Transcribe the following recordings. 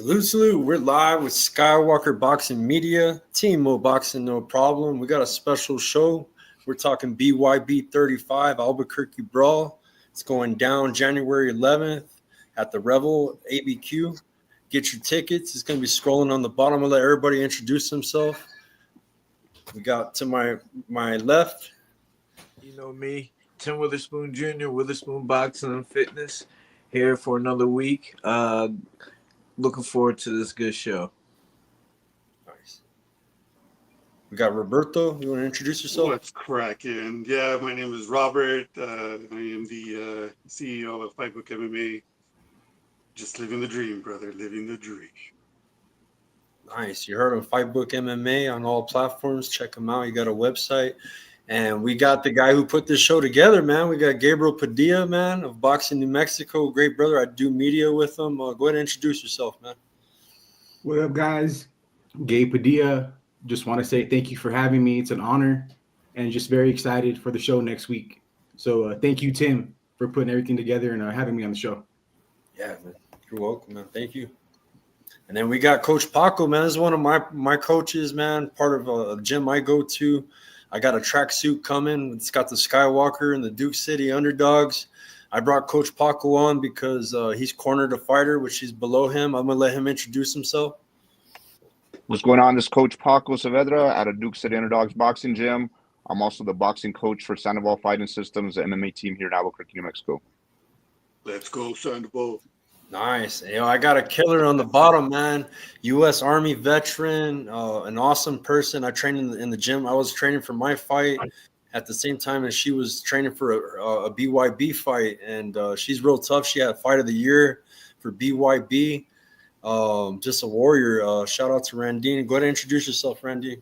Salute, salute. We're live with Skywalker Boxing Media, Team Mo Boxing, no problem. We got a special show. We're talking BYB 35, Albuquerque Brawl. It's going down January 11th at the Revel ABQ. Get your tickets. It's going to be scrolling on the bottom. I'll let everybody introduce themselves. We got to my left. You know me, Tim Witherspoon Jr., Witherspoon Boxing and Fitness, here for another week. Looking forward to this good show. Nice. We got Roberto. You want to introduce yourself? What's cracking? Yeah, my name is Robert. I am the CEO of Fightbook MMA. Just living the dream, brother. Living the dream. Nice. You heard of Fightbook MMA on all platforms. Check them out. You got a website. And we got the guy who put this show together, man. We got Gabriel Padilla, man, of Boxing New Mexico. Great brother. I do media with him. Go ahead and introduce yourself, man. What up, guys? Gabe Padilla. Just want to say thank you for having me. It's an honor and just very excited for the show next week. So thank you, Tim, for putting everything together and having me on the show. Yeah, man. You're welcome, man. Thank you. And then we got Coach Paco, man. This is one of my coaches, man, part of a gym I go to. I got a tracksuit coming. It's got the Skywalker and the Duke City Underdogs. I brought Coach Paco on because he's cornered a fighter, which is below him. I'm going to let him introduce himself. What's going on? This is Coach Paco Saavedra out of Duke City Underdogs Boxing Gym. I'm also the boxing coach for Sandoval Fighting Systems, the MMA team here in Albuquerque, New Mexico. Let's go, Sandoval. Nice. I got a killer on the bottom, man. U.S. Army veteran, an awesome person. I trained in the gym. I was training for my fight at the same time as she was training for a BYB fight, and she's real tough. She had Fight of the Year for BYB. Just a warrior. Shout out to Randine. Go ahead and introduce yourself, Randine.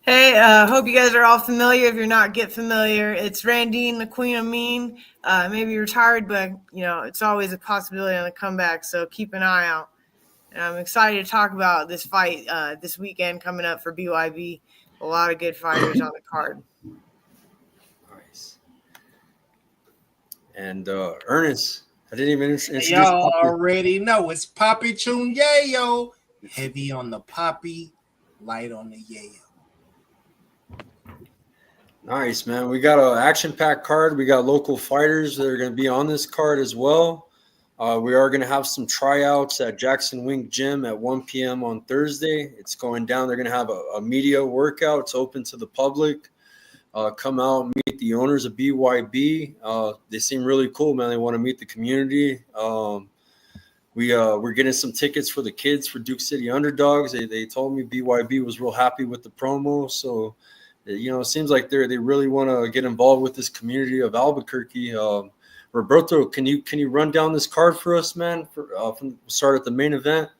Hey, hope you guys are all familiar. If you're not, get familiar. It's Randine, the Queen of Mean. Maybe retired, but, it's always a possibility on the comeback, so keep an eye out. And I'm excited to talk about this fight this weekend coming up for BYB. A lot of good fighters on the card. Nice. And Ernest, I didn't even introduce Y'all Poppy. already know it's Poppy Chun Yayo. Heavy on the Poppy, light on the Yayo. Nice, man. We got an action-packed card. We got local fighters that are going to be on this card as well. We are going to have some tryouts at Jackson Wink Gym at 1 p.m. on Thursday. It's going down. They're going to have a media workout. It's open to the public. Come out and meet the owners of BYB. They seem really cool, man. They want to meet the community. We're getting some tickets for the kids for Duke City Underdogs. They told me BYB was real happy with the promo. So, it seems like they really want to get involved with this community of Albuquerque. Roberto, can you run down this card for us, man? From start at the main event.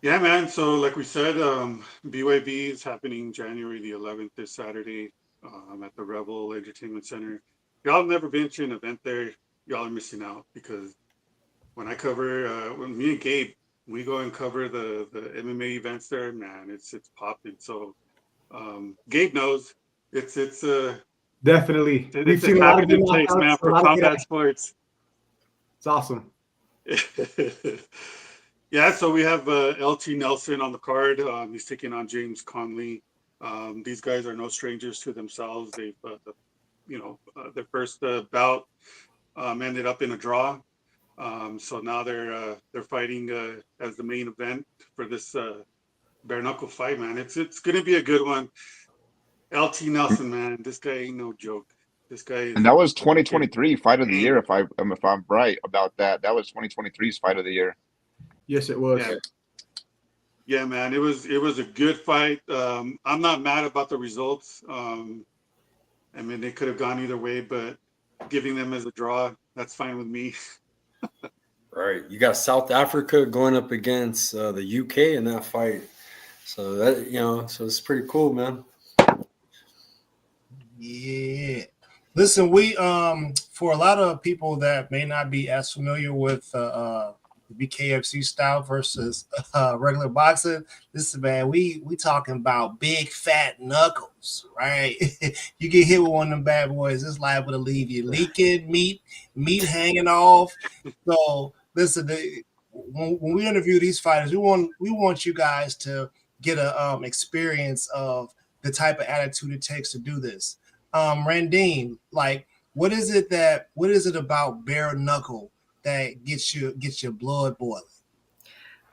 Yeah, man. So like we said, BYB is happening January the 11th, this Saturday, at the Revel Entertainment Center. Y'all have never been to an event there. Y'all are missing out, because when I cover, when me and Gabe, we go and cover the MMA events there, man, it's popping. So Gabe knows it's Definitely. it's a happening place, man, for combat sports. It's awesome. Yeah, so we have LT Nelson on the card. He's taking on James Conley. These guys are no strangers to themselves. They've, their first bout ended up in a draw. So now they're fighting as the main event for this bare knuckle fight, man. It's gonna be a good one. LT Nelson, man, this guy ain't no joke. This guy And that was 2023 Fight of the Year, if I'm right about that. That was 2023's Fight of the Year. Yes, it was. Yeah, man, it was a good fight. I'm not mad about the results. I mean, they could have gone either way, but giving them as a draw, that's fine with me. Right. You got South Africa going up against the UK in that fight. So that, so it's pretty cool, man. Yeah. Listen, we for a lot of people that may not be as familiar with BKFC style versus regular boxing, listen, man, we talking about big fat knuckles, right? You get hit with one of them bad boys, it's liable to leave you leaking, meat hanging off. So listen, when we interview these fighters, we want you guys to get a experience of the type of attitude it takes to do this. Randine, like, what is it about bare knuckle that gets your blood boiling?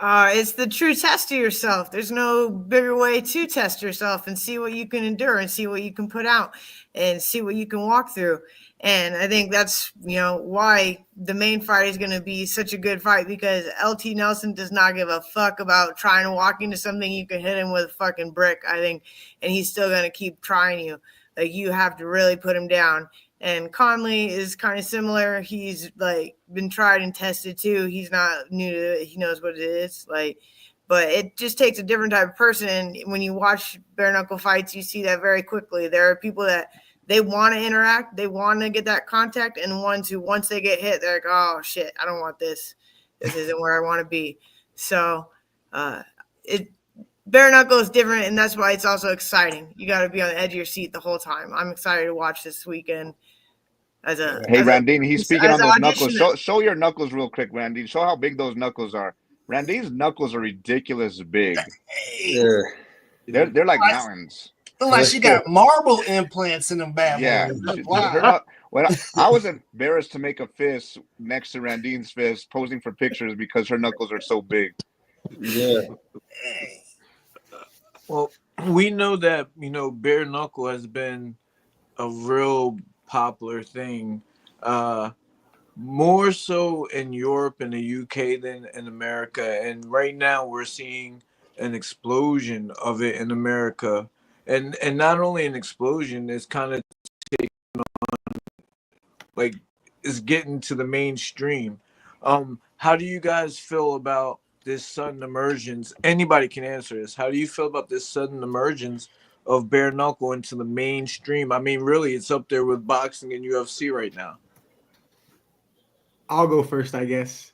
It's the true test of yourself. There's no bigger way to test yourself and see what you can endure and see what you can put out and see what you can walk through. And I think that's, why the main fight is going to be such a good fight, because LT Nelson does not give a fuck about trying to walk into something you can hit him with a fucking brick, I think, and he's still going to keep trying you. Like, you have to really put him down. And Conley is kind of similar. He's like been tried and tested too. He's not new to it. He knows what it is. But it just takes a different type of person. And when you watch bare knuckle fights, you see that very quickly. There are people that they want to interact, they want to get that contact, and ones who, once they get hit, they're like, oh shit, I don't want this. This isn't where I want to be. So bare knuckle is different, and that's why it's also exciting. You got to be on the edge of your seat the whole time. I'm excited to watch this weekend. Randine, he's speaking on those knuckles. Show your knuckles real quick, Randine. Show how big those knuckles are. Randine's knuckles are ridiculous big. Yeah. They're like mountains. Look like she got marble implants in them bad boys. Yeah. Wow. I was embarrassed to make a fist next to Randine's fist, posing for pictures because her knuckles are so big. Yeah. Well, we know that, bare knuckle has been a real popular thing, more so in Europe and the UK than in America. And right now we're seeing an explosion of it in America. And not only an explosion, it's kind of taking on, like, it's getting to the mainstream. How do you guys feel about this sudden emergence? Anybody can answer this. How do you feel about this sudden emergence of bare knuckle into the mainstream? I mean, really, it's up there with boxing and UFC right now. I'll go first, I guess.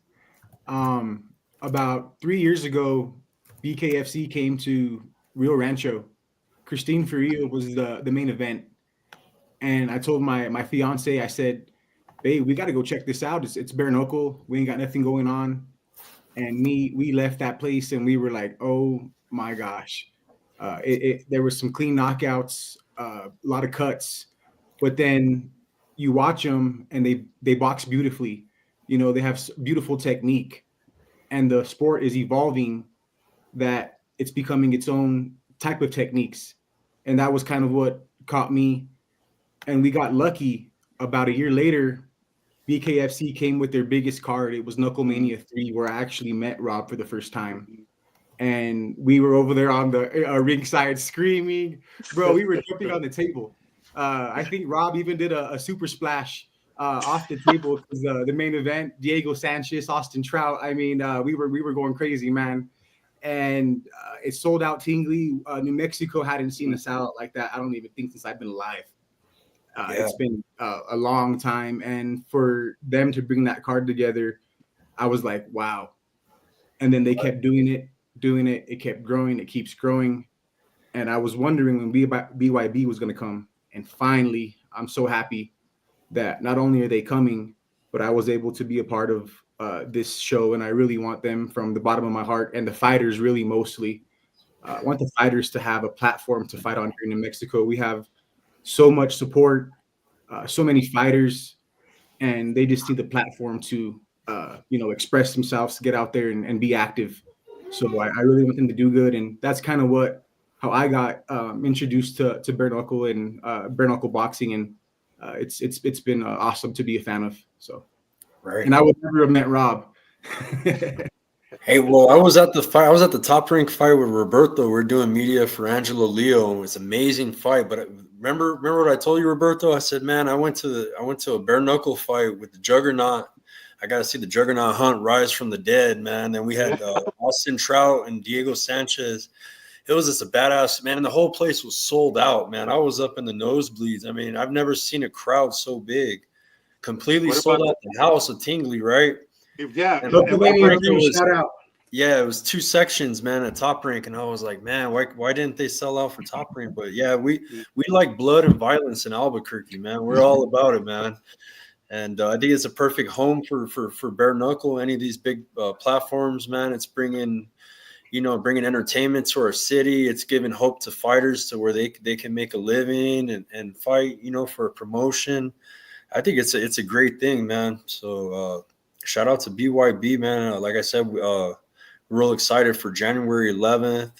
About 3 years ago, BKFC came to Rio Rancho. Christine Furillo was the main event. And I told my fiance, I said, babe, we got to go check this out. It's bare knuckle. We ain't got nothing going on. And we left that place and we were like, oh my gosh. There was some clean knockouts, a lot of cuts, but then you watch them and they box beautifully. They have beautiful technique, and the sport is evolving, that it's becoming its own type of techniques. And that was kind of what caught me. And we got lucky. About a year later, BKFC came with their biggest card. It was Knucklemania 3, where I actually met Rob for the first time. And we were over there on the ringside screaming. Bro, we were jumping on the table. I think Rob even did a super splash off the table, because the main event, Diego Sanchez, Austin Trout. I mean, we were going crazy, man. And it sold out Tingley. New Mexico hadn't seen a sellout like that, I don't even think, since I've been alive. It's been a long time. And for them to bring that card together, I was like, wow. And then they kept doing it. It kept growing. It keeps growing. And I was wondering when BYB was going to come. And finally, I'm so happy that not only are they coming, but I was able to be a part of this show. And I really want them from the bottom of my heart, and the fighters really mostly. I want the fighters to have a platform to fight on here in New Mexico. We have so much support, so many fighters, and they just need the platform to, express themselves, get out there and be active. So I really want them to do good. And that's kind of how I got introduced to bare knuckle and bare knuckle boxing. And it's been awesome to be a fan of. So, Right. And I would never have met Rob. Hey, well, I was at the Top Rank fight with Roberto. We're doing media for Angelo Leo, and it was an amazing fight. But remember what I told you, Roberto? I said, man, I went to a bare knuckle fight with the Juggernaut. I got to see the Juggernaut Hunt rise from the dead, man. And we had Austin Trout and Diego Sanchez. It was just a badass, man. And the whole place was sold out, man. I was up in the nosebleeds. I mean, I've never seen a crowd so big. Completely sold out the house of Tingley, right? Yeah. And Shout out. Yeah, it was 2 sections, man, at Top Rank, and I was like, man, why didn't they sell out for Top Rank? But yeah, we like blood and violence in Albuquerque, man. We're all about it, man. And I think it's a perfect home for bare knuckle. Any of these big platforms, man. It's bringing entertainment to our city. It's giving hope to fighters to where they can make a living and fight, for a promotion. I think it's a great thing, man. So shout out to BYB, man. Like I said, we're real excited for January 11th.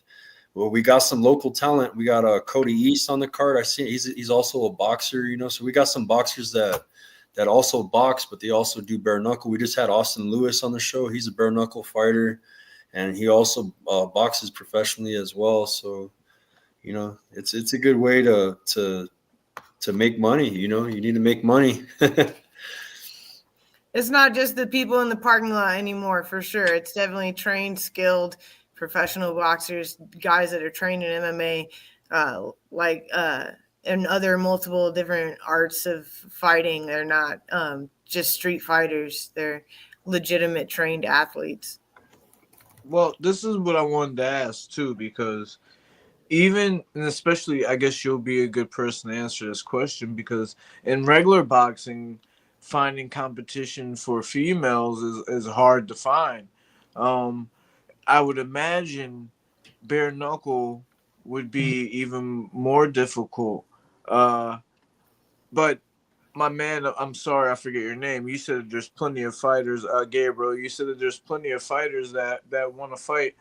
Well, we got some local talent. We got Cody East on the card. I see he's also a boxer, So we got some boxers that also box, but they also do bare knuckle. We just had Austin Lewis on the show. He's a bare knuckle fighter, and he also boxes professionally as well. So, it's a good way to make money. You need to make money. It's not just the people in the parking lot anymore, for sure. It's definitely trained, skilled, professional boxers, guys that are trained in MMA, and other multiple different arts of fighting. They're not just street fighters. They're legitimate trained athletes. Well, this is what I wanted to ask too, because and especially, I guess you'll be a good person to answer this question, because in regular boxing, finding competition for females is hard to find. I would imagine bare knuckle would be even more difficult. But my man, I'm sorry, I forget your name. You said there's plenty of fighters, Gabriel. You said that there's plenty of fighters that want to fight.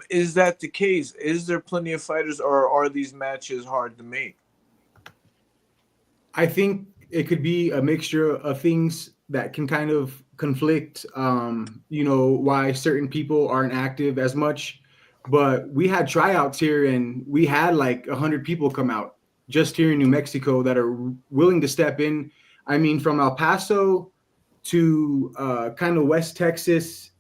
Is that the case? Is there plenty of fighters, or are these matches hard to make? I think it could be a mixture of things that can kind of conflict, why certain people aren't active as much. But we had tryouts here, and we had like 100 people come out just here in New Mexico that are willing to step in. I mean, from El Paso to kind of West Texas,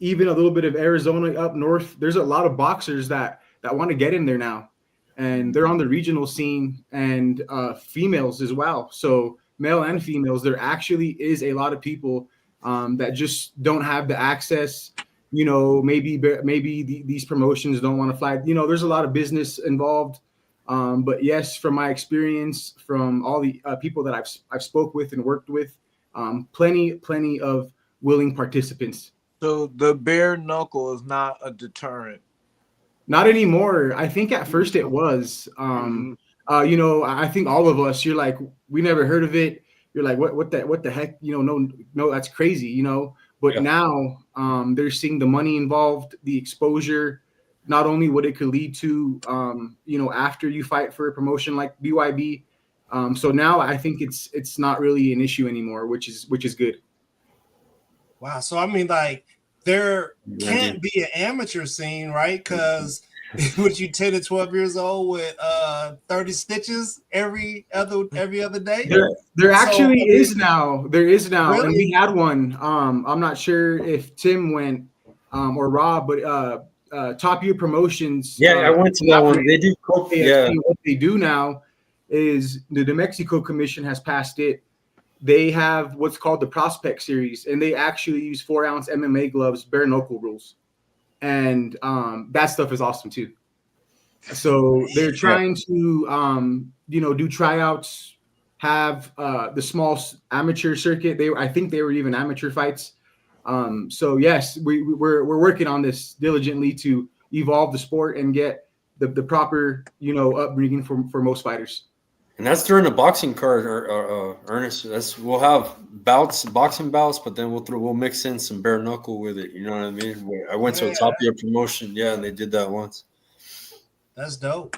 even a little bit of Arizona up north. There's a lot of boxers that want to get in there now, and they're on the regional scene, and females as well. So male and females, there actually is a lot of people that just don't have the access. Maybe these promotions don't want to fly. There's a lot of business involved. But yes, from my experience, from all the people that I've spoke with and worked with, plenty of willing participants. So the bare knuckle is not a deterrent. Not anymore. I think at first it was. I think all of us, you're like, we never heard of it. You're like, what the heck? No, that's crazy. But now they're seeing the money involved, the exposure, not only what it could lead to, after you fight for a promotion like BYB. So now I think it's not really an issue anymore, which is good. Wow. So I mean, like, there can't be an amateur scene, right? Because would you 10 to 12 years old with 30 stitches every other day? There actually is now. There is now, Really? and we had one. I'm not sure if Tim went or Rob, but Top U Promotions. Yeah, I went to that one. They do cool. Yeah. What they do now is the New Mexico Commission has passed it. They have what's called the Prospect Series, and they actually use 4-ounce MMA gloves, bare knuckle rules, and that stuff is awesome too. So they're trying to do tryouts, have the small amateur circuit. I think they were even amateur fights. So yes, we're working on this diligently to evolve the sport and get the proper upbringing for most fighters. And that's during the boxing card, Ernest. We'll have boxing bouts, but then we'll mix in some bare knuckle with it. You know what I mean? I went to a Top Gear promotion, and they did that once. That's dope.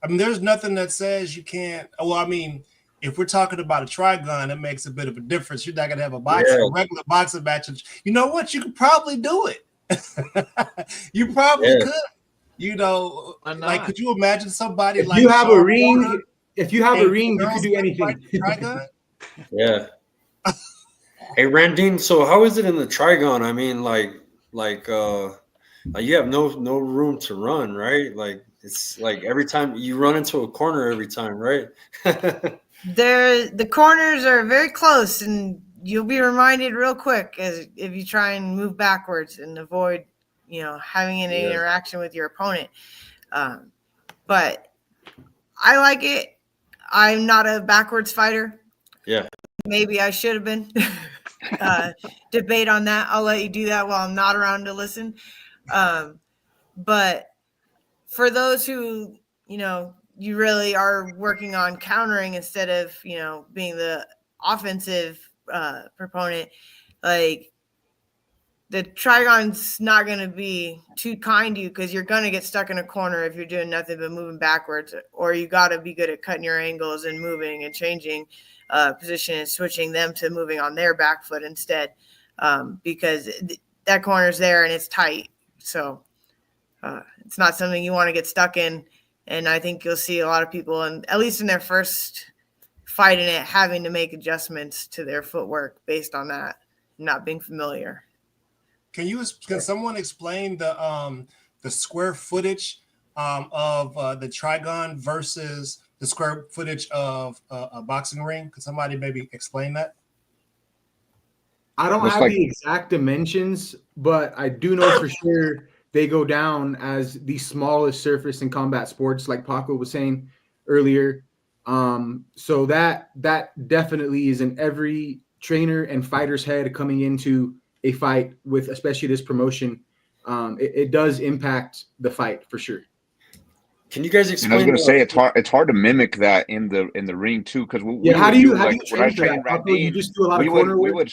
I mean, there's nothing that says you can't. Well, I mean, if we're talking about a Trigun, it makes a bit of a difference. You're not gonna have a regular boxing match. You know what? You could probably do it. You probably could. Like, could you imagine somebody if like you have a ring? If you have a ring, you can do anything. Yeah. Hey, Randine, so how is it in the Trigon? I mean, like you have no room to run, right? Like, it's like every time you run into a corner every time, right? The corners are very close, and you'll be reminded real quick as if you try and move backwards and avoid, having an interaction with your opponent. But I like it. I'm not a backwards fighter. Yeah. maybe I should have been. Debate on that. I'll let you do that while I'm not around to listen. But for those who, you really are working on countering instead of, being the offensive proponent, like the Trigon's not going to be too kind to you because you're going to get stuck in a corner if you're doing nothing but moving backwards, or you got to be good at cutting your angles and moving and changing position and switching them to moving on their back foot instead, because that corner's there and it's tight. So it's not something you want to get stuck in. And I think you'll see a lot of people, and at least in their first fight in it, having to make adjustments to their footwork based on that, not being familiar. Can someone explain the square footage of the Trigon versus the square footage of a boxing ring? Could somebody maybe explain that? I don't Looks have like- the exact dimensions, but I do know for sure they go down as the smallest surface in combat sports, like Paco was saying earlier. So that definitely is in every trainer and fighter's head coming into a fight with, especially this promotion. It does impact the fight for sure. Can you guys And I was explain? going to say it's hard to mimic that in the ring too, because How do you when I train for trained that? Paco, you Randine, just do a lot we of would corner we work? would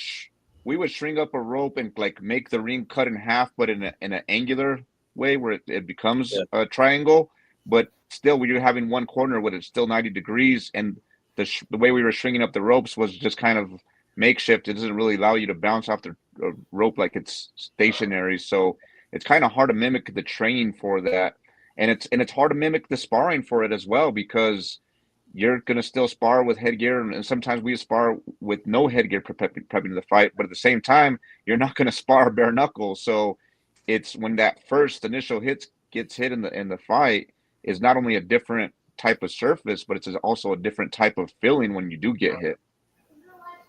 we would string up a rope and like make the ring cut in half, but in an angular way where it becomes a triangle. But still, when you're having one corner where it's still 90 degrees, and the way we were stringing up the ropes was just kind of makeshift. It doesn't really allow you to bounce off the rope like it's stationary. So it's kind of hard to mimic the training for that, and it's hard to mimic the sparring for it as well, because you're going to still spar with headgear, and sometimes we spar with no headgear prepping the fight, but at the same time you're not going to spar bare knuckles. So it's when that first initial gets hit in the fight is not only a different type of surface, but it's also a different type of feeling when you do get hit.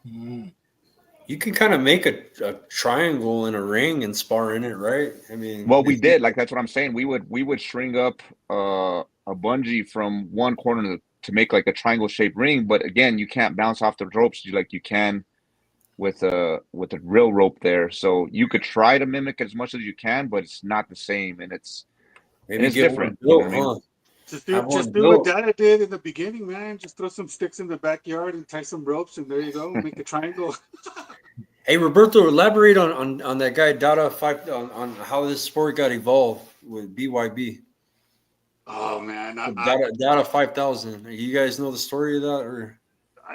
You can kind of make a triangle in a ring and spar in it, right? I mean, well, we did, like, that's what I'm saying. We would string up a bungee from one corner to make like a triangle shaped ring, but again, you can't bounce off the ropes like you can with a real rope there. So you could try to mimic as much as you can, but it's not the same, and it's different. You know what I mean? Just do what Dada did in the beginning, man. Just throw some sticks in the backyard and tie some ropes, and there you go. Make a triangle. Hey, Roberto, elaborate on that guy Dada 5 on how this sport got evolved with BYB. Oh man, Dada 5000. You guys know the story of that, or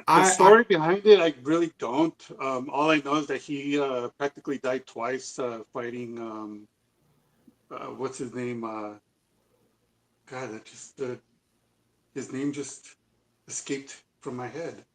the story behind it? I really don't. All I know is that he practically died twice fighting. What's his name? God, that just his name just escaped from my head.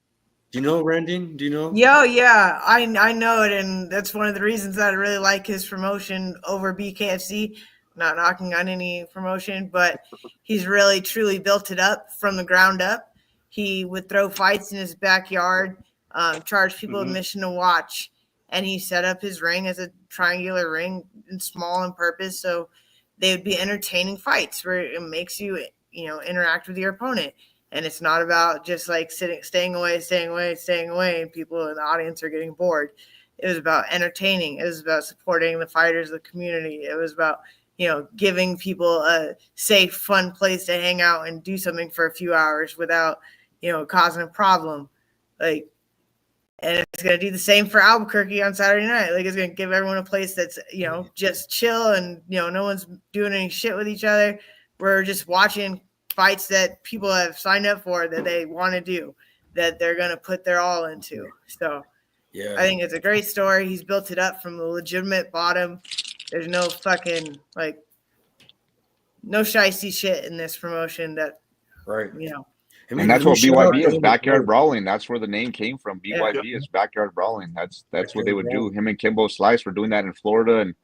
do you know, Randine? Do you know? Yeah, I know it, and that's one of the reasons that I really like his promotion over BKFC. Not knocking on any promotion, but he's really truly built it up from the ground up. He would throw fights in his backyard, charge people admission to watch, and he set up his ring as a triangular ring and small in purpose, so they would be entertaining fights where it makes you, interact with your opponent. And it's not about just like staying away, and people in the audience are getting bored. It was about entertaining. It was about supporting the fighters of the community. It was about, giving people a safe, fun place to hang out and do something for a few hours without, causing a problem. And it's going to do the same for Albuquerque on Saturday night. Like, it's going to give everyone a place that's, just chill and, no one's doing any shit with each other. We're just watching fights that people have signed up for, that they want to do, that they're going to put their all into. So Yeah, I think it's a great story. He's built it up from the legitimate bottom. There's no fucking no shicey shit in this promotion that, right. And that's what BYB is, backyard brawling. That's where the name came from. BYB is backyard brawling. That's what they would do. Him and Kimbo Slice were doing that in Florida and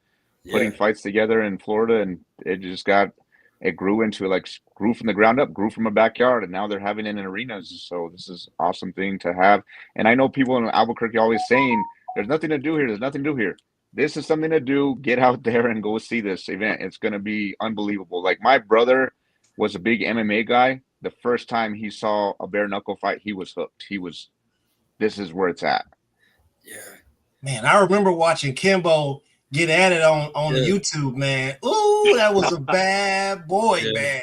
putting fights together in Florida, and it just grew from the ground up, grew from a backyard, and now they're having it in arenas. So this is an awesome thing to have. And I know people in Albuquerque always saying, there's nothing to do here. There's nothing to do here. This is something to do. Get out there and go see this event. It's going to be unbelievable. Like, my brother was a big MMA guy. The first time he saw a bare knuckle fight, he was hooked. He was this is where it's at. Yeah. Man, I remember watching Kimbo get at it on Yeah. YouTube, man. Ooh, that was a bad boy, Yeah. man.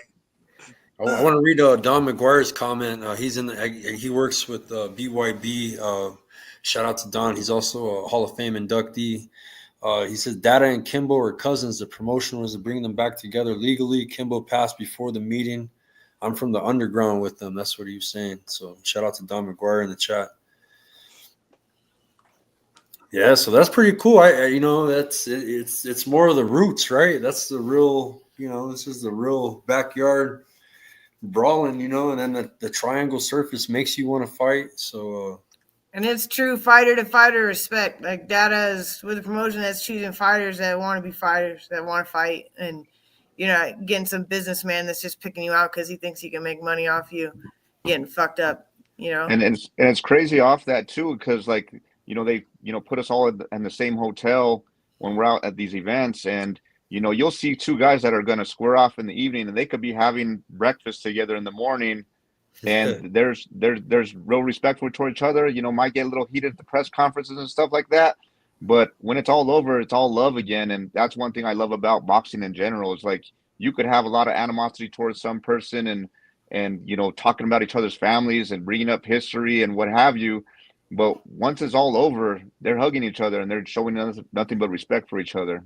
I want to read Don McGuire's comment. He works with BYB. Shout out to Don. He's also a Hall of Fame inductee. He says Data and Kimbo are cousins. The promotion was to bring them back together legally. Kimbo passed before the meeting. I'm from the underground with them. That's what he was saying. So shout out to Don McGuire in the chat. Yeah, so that's pretty cool. It's more of the roots, right? That's the real, this is the real backyard brawling, and then the triangle surface makes you want to fight. So and it's true fighter to fighter respect. Like Data is with a promotion that's choosing fighters that want to be fighters, that want to fight, and getting some businessman that's just picking you out because he thinks he can make money off you getting fucked up. And it's crazy off that too, because like they put us all in the same hotel when we're out at these events, and you'll see two guys that are going to square off in the evening, and they could be having breakfast together in the morning, and there's real respect for each other. Might get a little heated at the press conferences and stuff like that, but when it's all over, it's all love again. And that's one thing I love about boxing in general, is like you could have a lot of animosity towards some person and talking about each other's families and bringing up history and what have you, but once it's all over, they're hugging each other and they're showing nothing but respect for each other.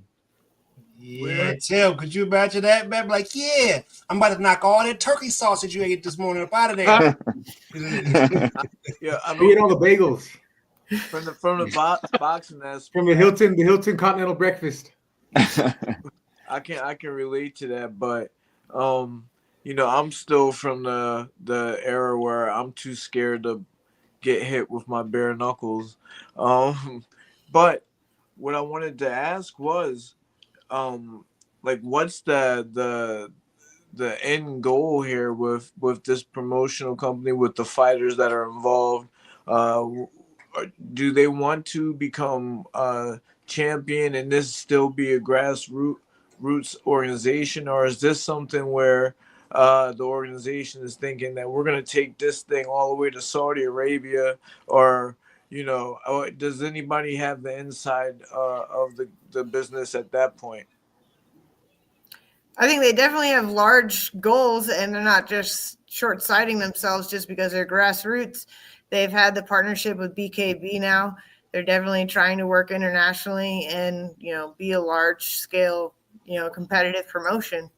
Yeah, Tim, could you imagine that, man? Like, yeah, I'm about to knock all that turkey sausage you ate this morning up out of there. Yeah, I Eat mean, all the bagels from the boxing aspect, from the Hilton Continental breakfast. I can relate to that, but I'm still from the era where I'm too scared to get hit with my bare knuckles. But what I wanted to ask was, like, what's the end goal here with this promotional company, with the fighters that are involved? Do they want to become champion and this still be a grassroots organization, or is this something where the organization is thinking that we're going to take this thing all the way to Saudi Arabia, or does anybody have the inside of the business at that point? I think they definitely have large goals, and they're not just short-sighting themselves just because they're grassroots. They've had the partnership with BKB now. They're definitely trying to work internationally and, be a large-scale, competitive promotion.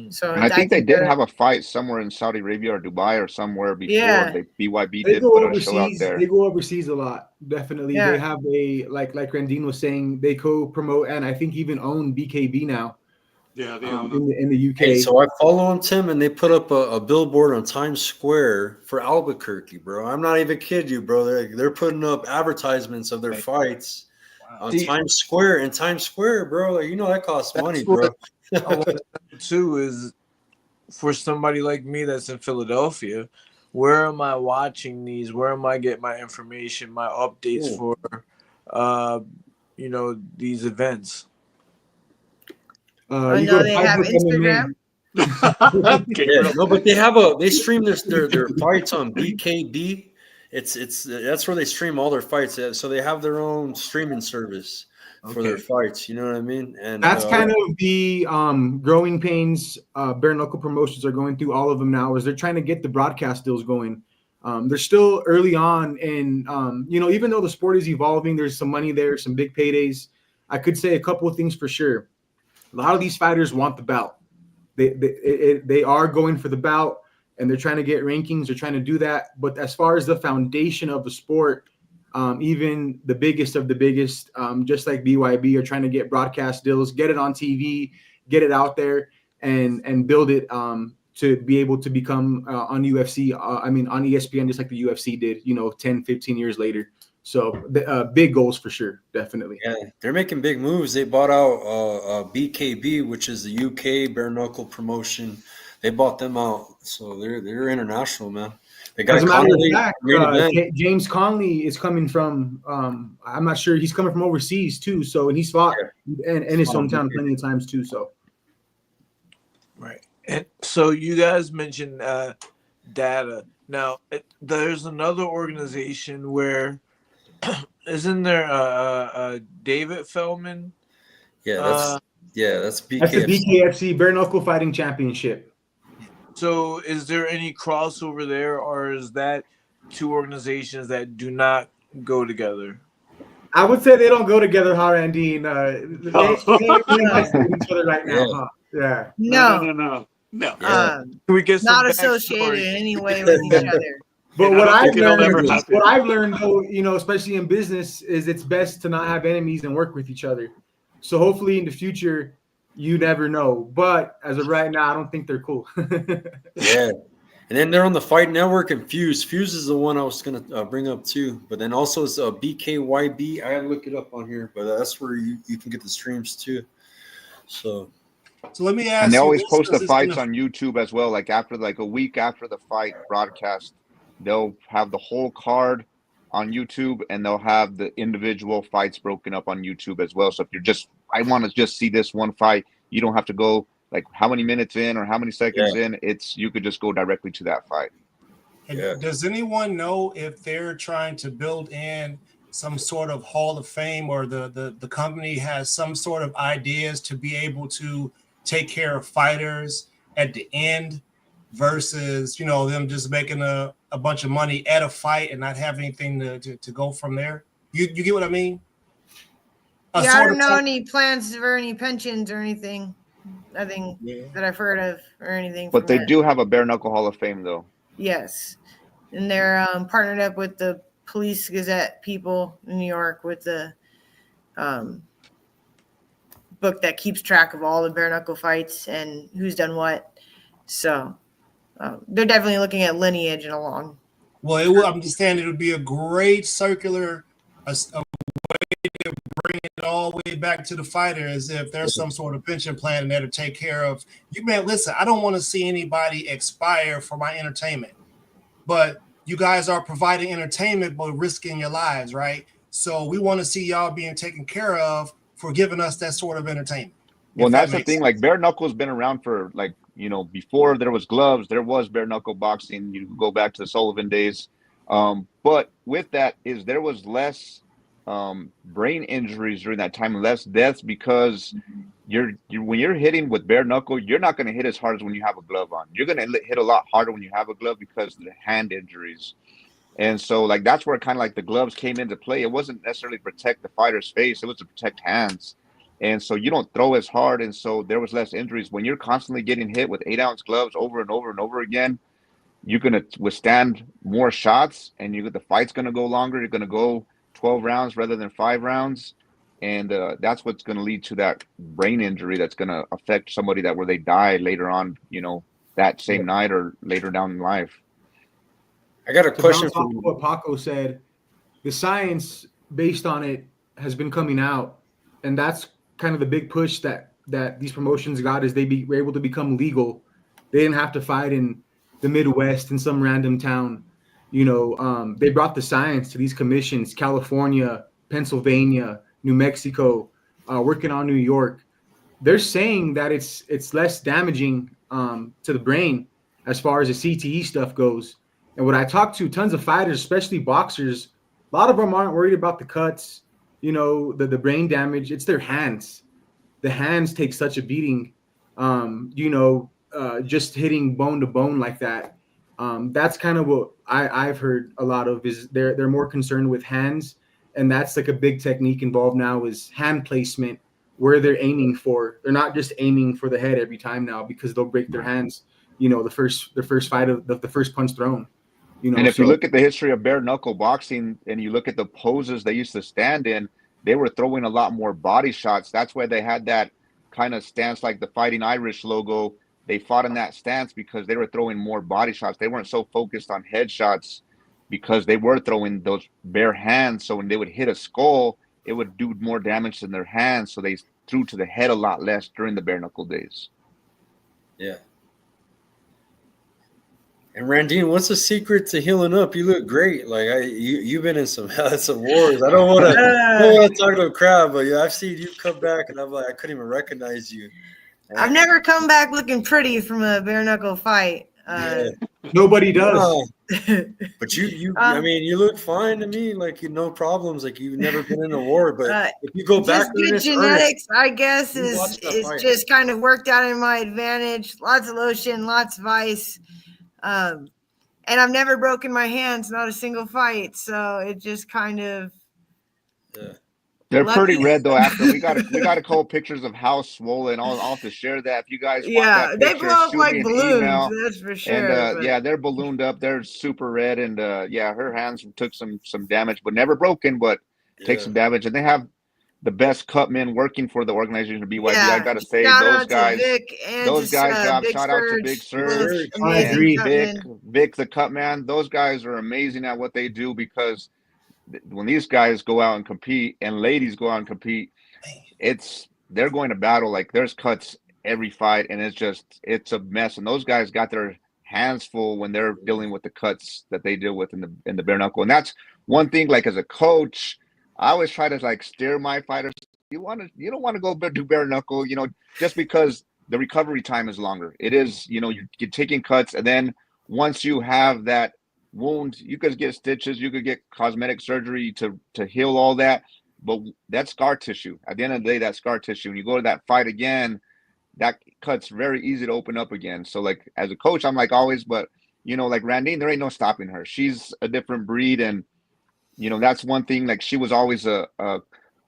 So and I think they did have a fight somewhere in Saudi Arabia or Dubai or somewhere before. BYB did put a show out there. They go overseas a lot. Definitely. Yeah. They have like Randine was saying, they co-promote and I think even own BKB now. Yeah, they in the UK. Hey, so I follow them, Tim, and they put up a billboard on Times Square for Albuquerque, bro. I'm not even kidding you, bro. They're putting up advertisements of their fights on Times Square. In Times Square, bro, that costs money, bro. I want to know too is, for somebody like me that's in Philadelphia, where am I watching these? Where am I getting my information, my updates for, these events? I know they have Instagram. No, but they stream their fights on BKB. That's where they stream all their fights at. So they have their own streaming service for their fights. You know what I mean? And that's kind of the growing pains bare knuckle promotions are going through, all of them now, is they're trying to get the broadcast deals going. They're still early on, and even though the sport is evolving, there's some money there, some big paydays. I could say a couple of things for sure. A lot of these fighters want the bout. They are going for the bout, and they're trying to get rankings. They're trying to do that. But as far as the foundation of the sport, even the biggest of the biggest, just like BYB, are trying to get broadcast deals, get it on TV, get it out there, and build it to be able to become on UFC. On ESPN, just like the UFC did, 10, 15 years later. So big goals for sure, definitely. Yeah, they're making big moves. They bought out BKB, which is the UK bare knuckle promotion. They bought them out, so they're international, man. They got As a matter of fact, James Conley is coming from. I'm not sure, he's coming from overseas too. So, and he's fought in his hometown plenty of times too. So, right. And so you guys mentioned Data. Now, there's another organization where isn't there David Feldman? Yeah, that's That's the BKFC. BKFC Bare Knuckle Fighting Championship. So, is there any crossover there, or is that two organizations that do not go together? I would say they don't go together, Harandine. They ain't really messing with each other right now, Yeah. huh? Yeah. No, No. Yeah. Can we get some not associated backstory? in any way with each other. But And I what don't I've think it'll learned, ever happen. what I've learned though, you know, especially in business, is it's best to not have enemies and work with each other. So hopefully in the future, you never know. But as of right now, I don't think they're cool. Yeah. And then they're on the Fight Network and Fuse. Fuse is the one I was going to bring up too. But then also it's BKYB. I got to look it up on here, but that's where you can get the streams too. So let me ask And they you always this, post the 'cause it's fights gonna- on YouTube as well. Like after like a week after the fight broadcast, they'll have the whole card on YouTube and they'll have the individual fights broken up on YouTube as well. So if you're just, I want to just see this one fight, you don't have to go like how many minutes in or how many seconds in. You could just go directly to that fight. Yeah. Does anyone know if they're trying to build in some sort of Hall of Fame, or the company has some sort of ideas to be able to take care of fighters at the end versus, you know, them just making a bunch of money at a fight and not have anything to go from there? You get what I mean? Yeah, I Sort don't of know type- any plans for any pensions or anything. Nothing that I've heard of or anything. But from they that. do have a Bare Knuckle Hall of Fame though. Yes, and they're partnered up with the Police Gazette people in New York with the book that keeps track of all the bare knuckle fights and who's done what. So they're definitely looking at lineage and along. Well, I'm just saying it would be a great circular a way to bring it all the way back to the fighter, as if there's some sort of pension plan in there to take care of you. Man, listen, I don't want to see anybody expire for my entertainment, but you guys are providing entertainment but risking your lives, right? So we want to see y'all being taken care of for giving us that sort of entertainment. Well, If that's that the makes thing. sense. Like bare knuckle's been around for like, you know, before there was gloves, there was bare knuckle boxing. You go back to the Sullivan days. But with that is there was less brain injuries during that time, less deaths, because you're when you're hitting with bare knuckle, you're not going to hit as hard as when you have a glove on. You're going to hit a lot harder when you have a glove because of the hand injuries. And so like that's where kind of like the gloves came into play. It wasn't necessarily to protect the fighter's face, it was to protect hands. And so you don't throw as hard, and so there was less injuries. When you're constantly getting hit with 8-ounce gloves over and over and over again, you're going to withstand more shots, and the fight's going to go longer. You're going to go 12 rounds rather than 5 rounds. And that's what's going to lead to that brain injury that's going to affect somebody where they die later on, you know, that same night or later down in life. I got a question from from what Paco said. The science based on it has been coming out, and that's kind of the big push that these promotions got, is they were able to become legal. They didn't have to fight in the Midwest in some random town. You know, they brought the science to these commissions: California, Pennsylvania, New Mexico, working on New York. They're saying that it's less damaging to the brain as far as the CTE stuff goes. And when I talk to tons of fighters, especially boxers, a lot of them aren't worried about the cuts, you know, the brain damage. It's their hands. The hands take such a beating, you know, just hitting bone to bone like that. That's kind of what I've heard a lot of, is they're more concerned with hands. And that's like a big technique involved now, is hand placement, where they're aiming for. They're not just aiming for the head every time now, because they'll break their hands, you know, the first fight of the first punch thrown. You know, and if you look at the history of bare knuckle boxing and you look at the poses they used to stand in, they were throwing a lot more body shots. That's why they had that kind of stance, like the Fighting Irish logo. They fought in that stance because they were throwing more body shots. They weren't so focused on head shots because they were throwing those bare hands. So when they would hit a skull, it would do more damage than their hands. So they threw to the head a lot less during the bare knuckle days. Yeah. And Randine, what's the secret to healing up? You look great. Like you've been in some wars. I don't want to talk to a crowd, but yeah, I've seen you come back, and I'm like, I couldn't even recognize you. I've never come back looking pretty from a bare knuckle fight. Nobody does. No. But I mean, you look fine to me. Like no problems. Like you've never been in a war. But if you go back just there, good it's genetics, I guess, You watch that is fight. just kind of worked out in my advantage. Lots of lotion, lots of ice. And I've never broken my hands, not a single fight. So it just kind of They're lucky. pretty red though. After we got a couple pictures of how swollen. I'll have to share that. If you guys want Yeah, that they picture, blow up shoot like me an balloons, email. that's for sure. And but yeah, they're ballooned up. They're super red, and yeah, her hands took some damage, but never broken, but take some damage. And they have the best cut men working for the organization of BYB. I gotta say, shout those out to guys, Vic and those guys got Big shout out to Big Surge, both Surge I amazing agree. cutmen. Vic the cut man. Those guys are amazing at what they do, because when these guys go out and compete, and ladies go out and compete, they're going to battle. Like there's cuts every fight, and it's a mess. And those guys got their hands full when they're dealing with the cuts that they deal with in the bare knuckle. And that's one thing. Like as a coach, I always try to like steer my fighters. You don't want to go do bare knuckle, just because the recovery time is longer. It is, you're taking cuts, and then once you have that wound, you could get stitches, you could get cosmetic surgery to heal all that, but that's scar tissue. At the end of the day, that's scar tissue. When you go to that fight again, that cut's very easy to open up again. So like as a coach, I'm like always, but like Randine, there ain't no stopping her. She's a different breed, and that's one thing. Like she was always a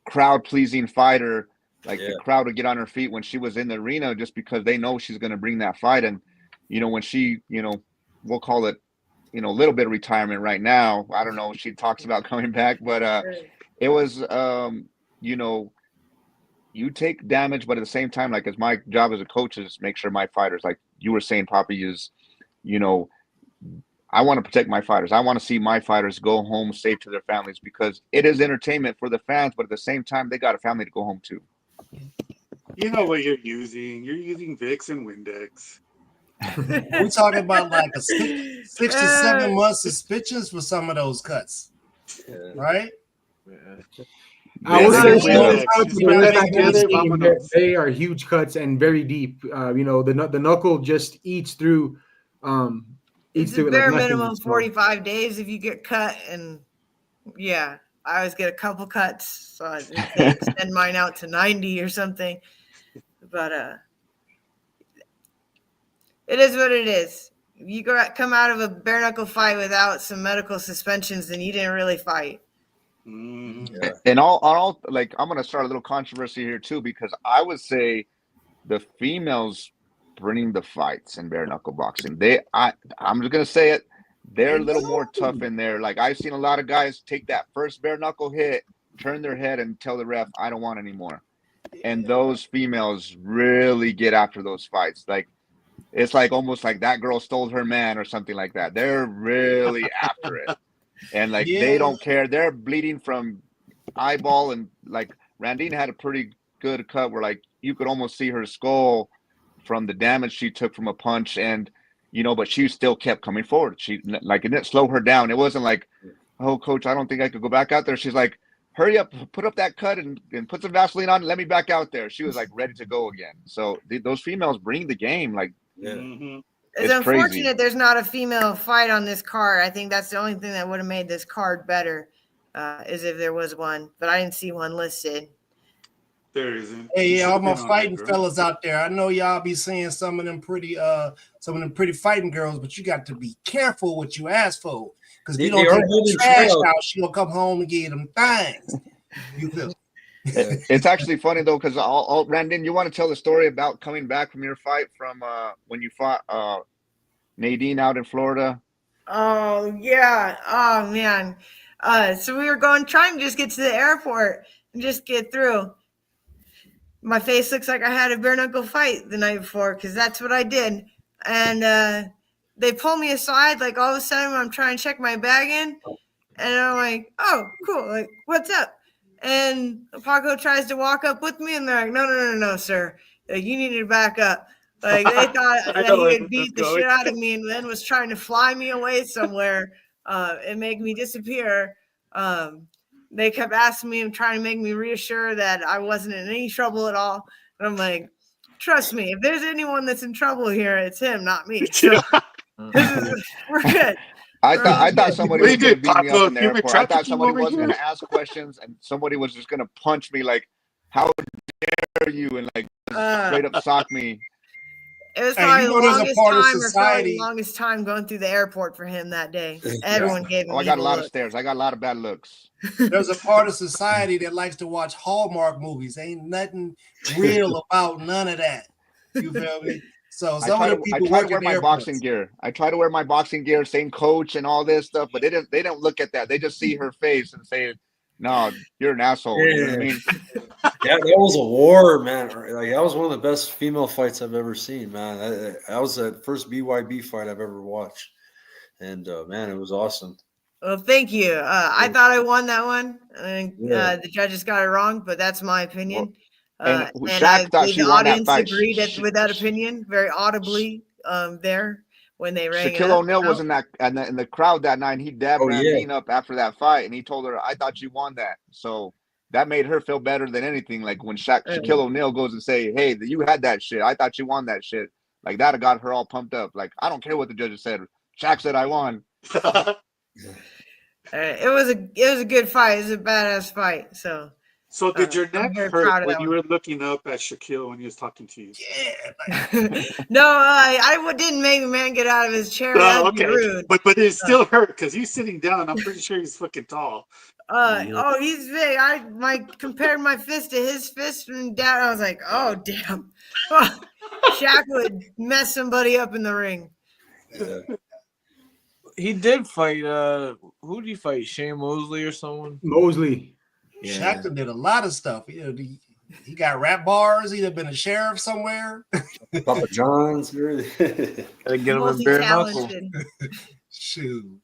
crowd pleasing fighter. Like the crowd would get on her feet when she was in the arena, just because they know she's going to bring that fight. And when she, we'll call it, a little bit of retirement right now. I don't know. She talks about coming back, but it was, you take damage, but at the same time, like as my job as a coach is make sure my fighters, like you were saying, Poppy, is, I want to protect my fighters. I want to see my fighters go home safe to their families, because it is entertainment for the fans, but at the same time, they got a family to go home to. You know what you're using? You're using Vicks and Windex. We're talking about like a 6 to 7 month suspensions for some of those cuts, right? I would say they are huge cuts and very deep. The knuckle just eats through. It's a bare minimum 45 days if you get cut, and I always get a couple cuts, so I extend mine out to 90 or something. But it is what it is. If you come out of a bare knuckle fight without some medical suspensions, then you didn't really fight. And all like I'm gonna start a little controversy here too, because I would say the females bring the fights in bare knuckle boxing. I'm just gonna say it, they're a little more tough in there. Like I've seen a lot of guys take that first bare knuckle hit, turn their head, and tell the ref, I don't want any more. And those females really get after those fights. Like it's like almost like that girl stole her man or something like that. They're really after it. And like they don't care. They're bleeding from eyeball, and like Randine had a pretty good cut where like you could almost see her skull from the damage she took from a punch, and but she still kept coming forward. She like it didn't slow her down. It wasn't like, oh coach, I don't think I could go back out there. She's like, hurry up, put up that cut and put some Vaseline on and let me back out there. She was like ready to go again. So those females bring the game. Like It's unfortunate crazy. There's not a female fight on this card. I think that's the only thing that would have made this card better, is if there was one. But I didn't see one listed. There isn't. Hey, all my fighting fellas out there. I know y'all be seeing some of them pretty fighting girls, but you got to be careful what you ask for, because if you don't take the trash out, she will come home and get them things. You feel? It's actually funny though, because Randin, you want to tell the story about coming back from your fight from when you fought Nadine out in Florida? Oh yeah. Oh man. So we were trying to just get to the airport and just get through. My face looks like I had a bare knuckle fight the night before, because that's what I did. And they pull me aside, like all of a sudden I'm trying to check my bag in, and I'm like, oh, cool, like what's up? And Paco tries to walk up with me, and they're like, no, sir. Like, you need to back up. Like, they thought that he had beat the shit out of me and then was trying to fly me away somewhere and make me disappear. They kept asking me and trying to make me reassure that I wasn't in any trouble at all. And I'm like, trust me, if there's anyone that's in trouble here, it's him, not me. So, We're good. I thought somebody What was you going to did, beat me Paco? up in the Human airport. I thought trafficking somebody over was going here? to ask questions and somebody was just going to punch me like, "How dare you?" and like straight up sock me. It was Hey, probably you the know there's a longest part of time, or probably the society. longest time going through the airport for him that day. Everyone gave him Oh, I got a evil lot of looks. stares. I got a lot of bad looks. There's a part of society that likes to watch Hallmark movies. Ain't nothing real about none of that. You feel me? So I some of the I people try to work wear in my boxing airports. gear. I try to wear my boxing gear, same coach and all this stuff, but they don't look at that. They just see her face and say, "No, you're an asshole." You know what I mean? Yeah, that was a war, man. Like that was one of the best female fights I've ever seen, man. That was the first BYB fight I've ever watched, and man, it was awesome. Well, thank you. I thought I won that one. I think Yeah. the judges got it wrong, but that's my opinion. And And Shaq thought the she won that audience fight. agreed with that opinion very audibly there when they rang it Shaquille up. O'Neal was in the crowd that night. And he dabbed Oh yeah, Randine up after that fight, and he told her, "I thought you won that." So that made her feel better than anything. Like when Shaquille O'Neal goes and say, "Hey, you had that shit. I thought you won that shit." Like that got her all pumped up. Like I don't care what the judges said. Shaq said I won. It was a good fight. It was a badass fight. So So did your I'm neck very hurt proud of when that you one. were looking up at Shaquille when he was talking to you? Yeah. No, I didn't make a man get out of his chair. Oh, That'd be okay. rude. But it still hurt because he's sitting down. I'm pretty sure he's fucking tall. Oh, he's big. I compared my fist to his fist, and down. I was like, oh damn, Shaq would mess somebody up in the ring. yeah. He did fight. Who did he fight? Shane Mosley or someone? Mosley. Yeah. Shaq did a lot of stuff. He got rap bars. He'd have been a sheriff somewhere. Papa John's. Really. Gotta get him in bare knuckle. Multi-talented. Shoot.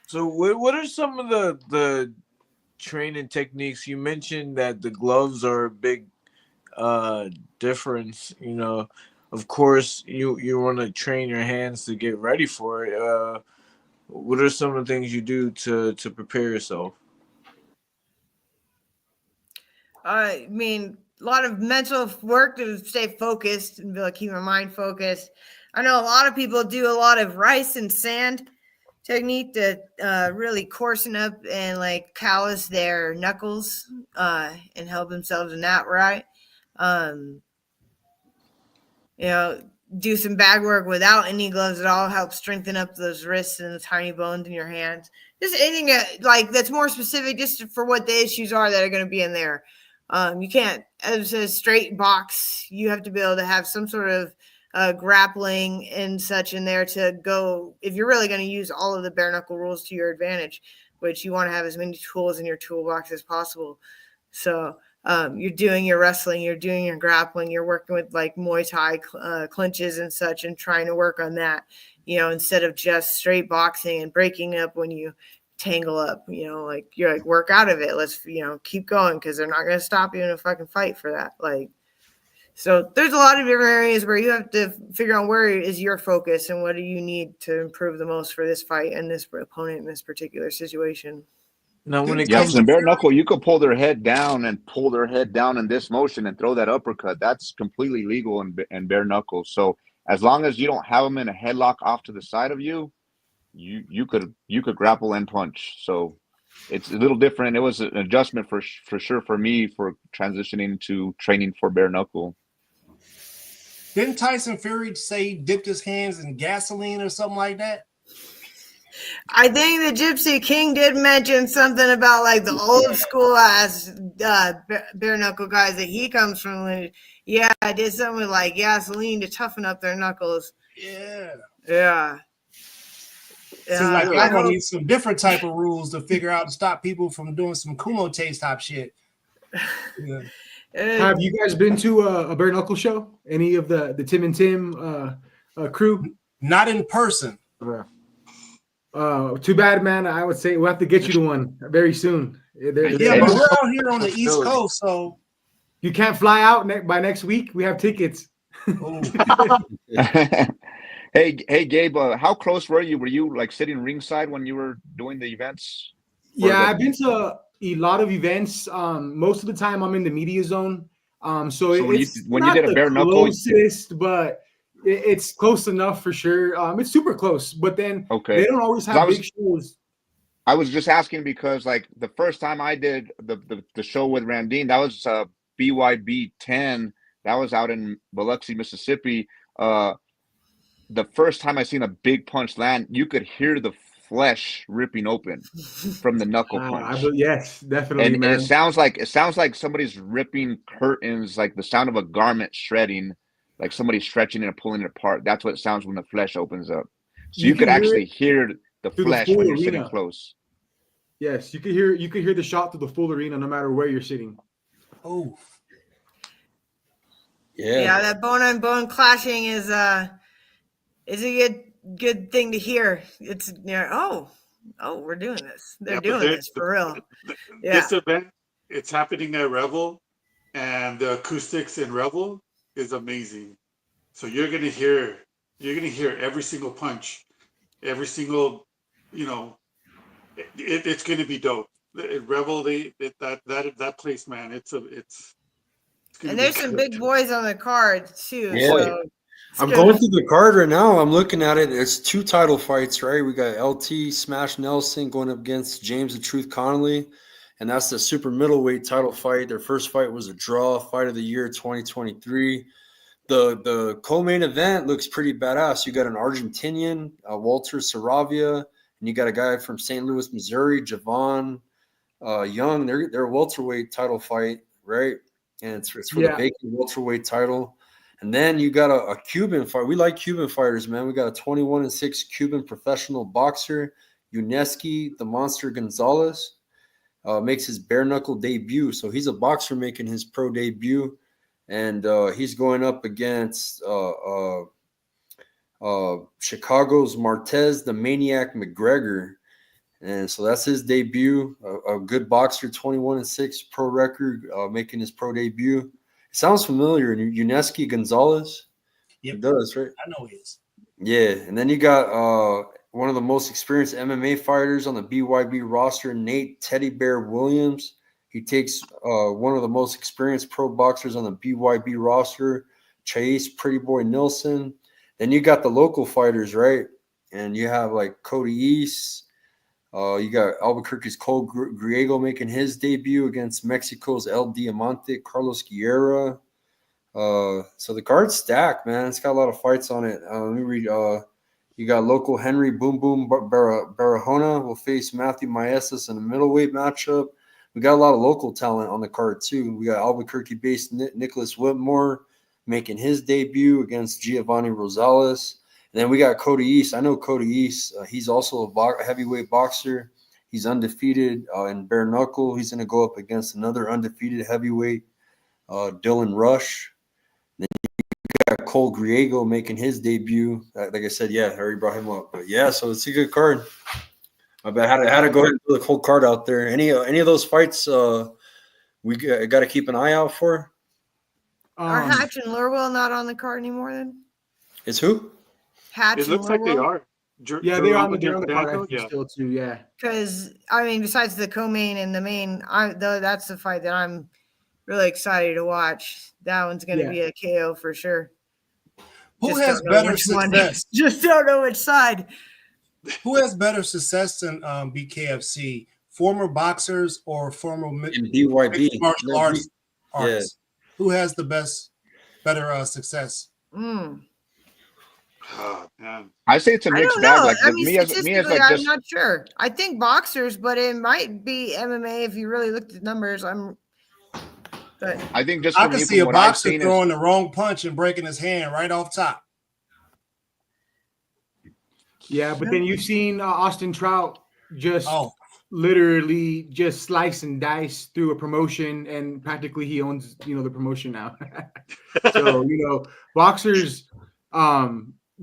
So what are some of the training techniques? You mentioned that the gloves are a big difference. You know, of course you want to train your hands to get ready for it. What are some of the things you do to prepare yourself? I mean, a lot of mental work to stay focused and be like, keep my mind focused. I know a lot of people do a lot of rice and sand technique to really coarsen up and like callus their knuckles and help themselves in that right. You know, do some bag work without any gloves at all, help strengthen up those wrists and the tiny bones in your hands. Just anything like that's more specific just for what the issues are that are going to be in there. You can't, as a straight box, you have to be able to have some sort of grappling and such in there to go, if you're really going to use all of the bare knuckle rules to your advantage, which you want to have as many tools in your toolbox as possible. So you're doing your wrestling, you're doing your grappling, you're working with like Muay Thai clinches and such and trying to work on that, you know, instead of just straight boxing and breaking up when you tangle up, you know, like you're like, work out of it. Let's, you know, keep going because they're not going to stop you in a fucking fight for that. Like, so there's a lot of different areas where you have to figure out where is your focus and what do you need to improve the most for this fight and this opponent in this particular situation. Now, when it Yeah, comes because in bare knuckle, you could pull their head down in this motion and throw that uppercut. That's completely legal in bare knuckle. So as long as you don't have them in a headlock off to the side of you, you could grapple and punch. So it's a little different. It was an adjustment for sure for me for transitioning to training for bare knuckle. Didn't Tyson Fury say he dipped his hands in gasoline or something like that? I think the Gypsy King did mention something about like the old school ass bare knuckle guys that he comes from. Yeah, I did something with like gasoline to toughen up their knuckles. Yeah. Yeah. Seems like I'm gonna need some different type of rules to figure out to stop people from doing some Kumo taste type shit. Yeah. Have you guys been to a bare knuckle show? Any of the Tim and Tim crew? Not in person. Too bad, man. I would say we'll have to get you to one very soon. Yeah, but we're out here on the East Coast, so you can't fly out by next week. We have tickets. Hey, Gabe, how close were you? Were you like sitting ringside when you were doing the events? Yeah, I've been to a lot of events. Most of the time I'm in the media zone. So it's when not you did a the bare knuckle, closest, but It's close enough for sure. It's super close, but then Okay. they don't always 'Cause have big shows. I was just asking because like the first time I did the show with Randine, that was BYB 10. That was out in Biloxi, Mississippi. The first time I seen a big punch land, you could hear the flesh ripping open from the knuckle punch. Yes, definitely, And man. it sounds like somebody's ripping curtains, like the sound of a garment shredding, like somebody stretching it and pulling it apart. That's what it sounds when the flesh opens up. So you could can hear actually it hear the through the flesh full when you're sitting arena. close. Yes, you could hear the shot through the full arena no matter where you're sitting. Oh, Yeah, that bone on bone clashing is a good thing to hear. It's we're doing this. They're doing this for real. Yeah. This event, it's happening at Revel, and the acoustics in Revel is amazing. So you're gonna hear every single punch, every single, it's gonna be dope. Revel, that place, man, it's And there's some big boys on the card too. Yeah. So I'm going through the card right now. I'm looking at it. It's 2 title fights, right? We got LT Smash Nelson going up against James the Truth Connolly, and that's the super middleweight title fight. Their first fight was a draw, fight of the year 2023. The co-main event looks pretty badass. You got an Argentinian, Walter Saravia, and you got a guy from St. Louis, Missouri, Javon Young. They're a welterweight title fight, right? And it's for the vacant welterweight title. And then you got a Cuban fight. We like Cuban fighters, man. We got a 21-6 Cuban professional boxer, Uneski, the Monster Gonzalez, makes his bare knuckle debut. So he's a boxer making his pro debut, and he's going up against Chicago's Martez, the Maniac McGregor. And so that's his debut. A good boxer, 21-6 pro record, making his pro debut. It sounds familiar. Uneski Gonzalez. Yep. It does, right? I know he is. Yeah. And then you got one of the most experienced MMA fighters on the BYB roster, Nate Teddy Bear Williams. He takes one of the most experienced pro boxers on the BYB roster, Chase Pretty Boy Nilsson. Then you got the local fighters, right? And you have like Cody East. You got Albuquerque's Cole Griego making his debut against Mexico's El Diamante, Carlos Guerra. So the card's stacked, man. It's got a lot of fights on it. Let me read. You got local Henry Boom Boom Barahona will face Matthew Maestas in a middleweight matchup. We got a lot of local talent on the card, too. We got Albuquerque-based Nicholas Whitmore making his debut against Giovanni Rosales. And then we got Cody East. I know Cody East. He's also a heavyweight boxer. He's undefeated in bare knuckle. He's going to go up against another undefeated heavyweight, Dylan Rush. Then you got Cole Griego making his debut. Like I said, I already brought him up. But yeah, so it's a good card. I had to go ahead and put the whole card out there. Any of those fights we got to keep an eye out for? Are Hatch and Lurwell not on the card anymore then? Is who? Hatch It looks like they are. They're on the card still too. Yeah. Because besides the co-main and the main, that's the fight that I'm really excited to watch. That one's going to be a KO for sure. Who has better success? Just don't know which side. Who has better success than BKFC? Former boxers or former BYB martial artists? Yeah. Who has the better success? Oh, man. I say it's a mixed bag. Like I'm not sure. I think boxers, but it might be MMA if you really looked at the numbers. But I think I can see a boxer throwing the wrong punch and breaking his hand right off top. Yeah, but then you've seen Austin Trout just literally just slice and dice through a promotion, and practically he owns the promotion now. So boxers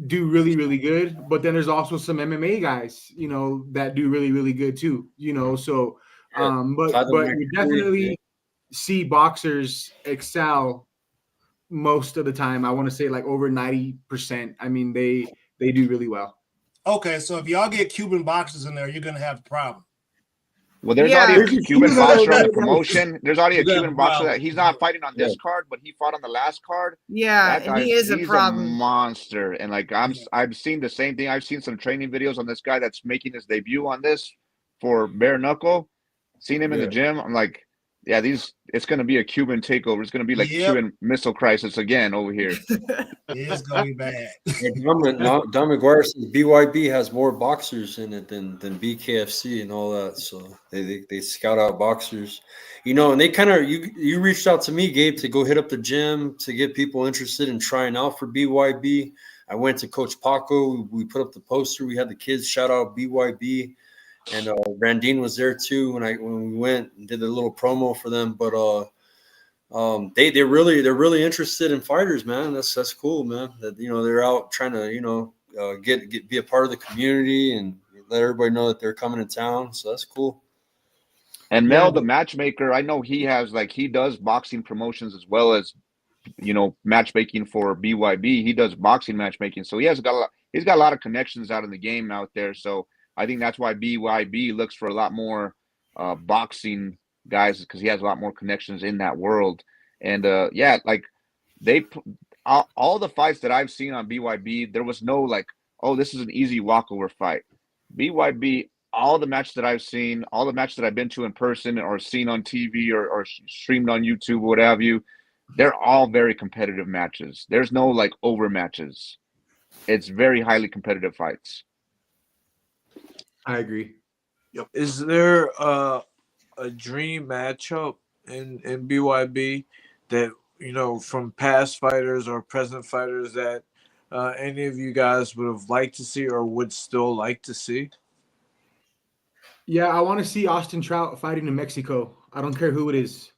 do really, really good, but then there's also some MMA guys that do really, really good too. So but you definitely see boxers excel most of the time. I want to say like over 90%. I mean, they do really well. Okay, so if y'all get Cuban boxers in there, you're gonna have a problem. Well, there's Yeah. already a There's a Cuban few that boxer on the are- promotion. There's already a Yeah, Cuban boxer bro. that he's not fighting on this Yeah. card, but he fought on the last card. Yeah, That and he guy's is a he's a problem. monster, and like I've seen the same thing. I've seen some training videos on this guy that's making his debut on this for bare knuckle. Seen him in the Yeah. gym. I'm like, yeah, it's going to be a Cuban takeover. It's going to be like Yep. Cuban Missile Crisis again over here. It's gonna be bad. Don McGuire says BYB has more boxers in it than BKFC and all that. So they scout out boxers, and they kind of you reached out to me, Gabe, to go hit up the gym to get people interested in trying out for BYB. I went to Coach Paco. We put up the poster. We had the kids shout out BYB, and Randine was there too when we went and did a little promo for them. But they're really interested in fighters, man. That's cool, man. That they're out trying to be a part of the community and let everybody know that they're coming to town. So that's cool. And Yeah, Mel, the matchmaker, I know he does boxing promotions as well as matchmaking for BYB. He does boxing matchmaking, so he's got a lot of connections out in the game out there. So I think that's why BYB looks for a lot more boxing guys, because he has a lot more connections in that world. And all the fights that I've seen on BYB, there was no this is an easy walkover fight. BYB, all the matches that I've seen, all the matches that I've been to in person or seen on TV or streamed on YouTube or what have you, they're all very competitive matches. There's no over matches. It's very highly competitive fights. I agree. Is there a dream matchup in BYB that from past fighters or present fighters that any of you guys would have liked to see or would still like to see? Yeah, I want to see Austin Trout fighting in Mexico. I don't care who it is.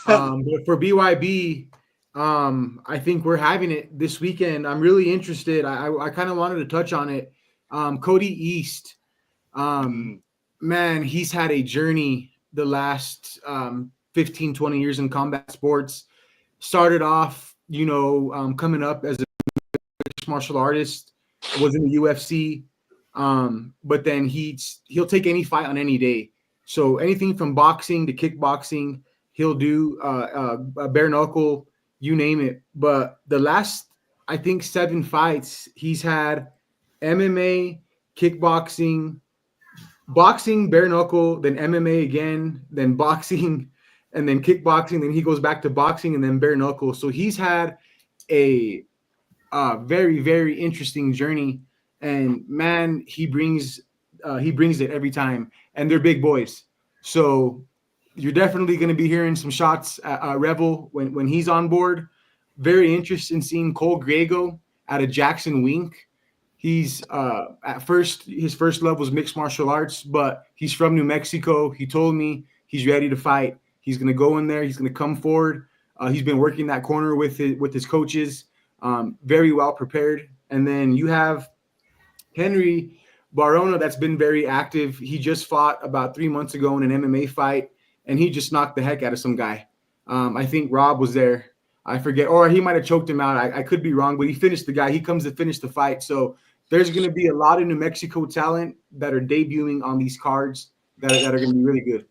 But for BYB, I think we're having it this weekend. I'm really interested. I kind of wanted to touch on it. Cody East, man, he's had a journey the last 15, 20 years in combat sports. Started off, coming up as a mixed martial artist, was in the UFC. But then he'll take any fight on any day. So anything from boxing to kickboxing, he'll do bare knuckle, you name it. But the last, I think, 7 fights, he's had MMA, kickboxing, boxing, bare knuckle, then MMA again, then boxing, and then kickboxing. Then he goes back to boxing and then bare knuckle. So he's had a very, very interesting journey. And man, he brings it every time. And they're big boys. So you're definitely going to be hearing some shots at Rebel when he's on board. Very interested in seeing Cole Griego out of Jackson Wink. He's his first love was mixed martial arts, but he's from New Mexico. He told me he's ready to fight. He's going to go in there. He's going to come forward. He's been working that corner with his coaches, very well prepared. And then you have Henry Barona that's been very active. He just fought about 3 months ago in an MMA fight, and he just knocked the heck out of some guy. I think Rob was there. I forget, or he might have choked him out. I could be wrong, but he finished the guy. He comes to finish the fight. So there's going to be a lot of New Mexico talent that are debuting on these cards that are going to be really good.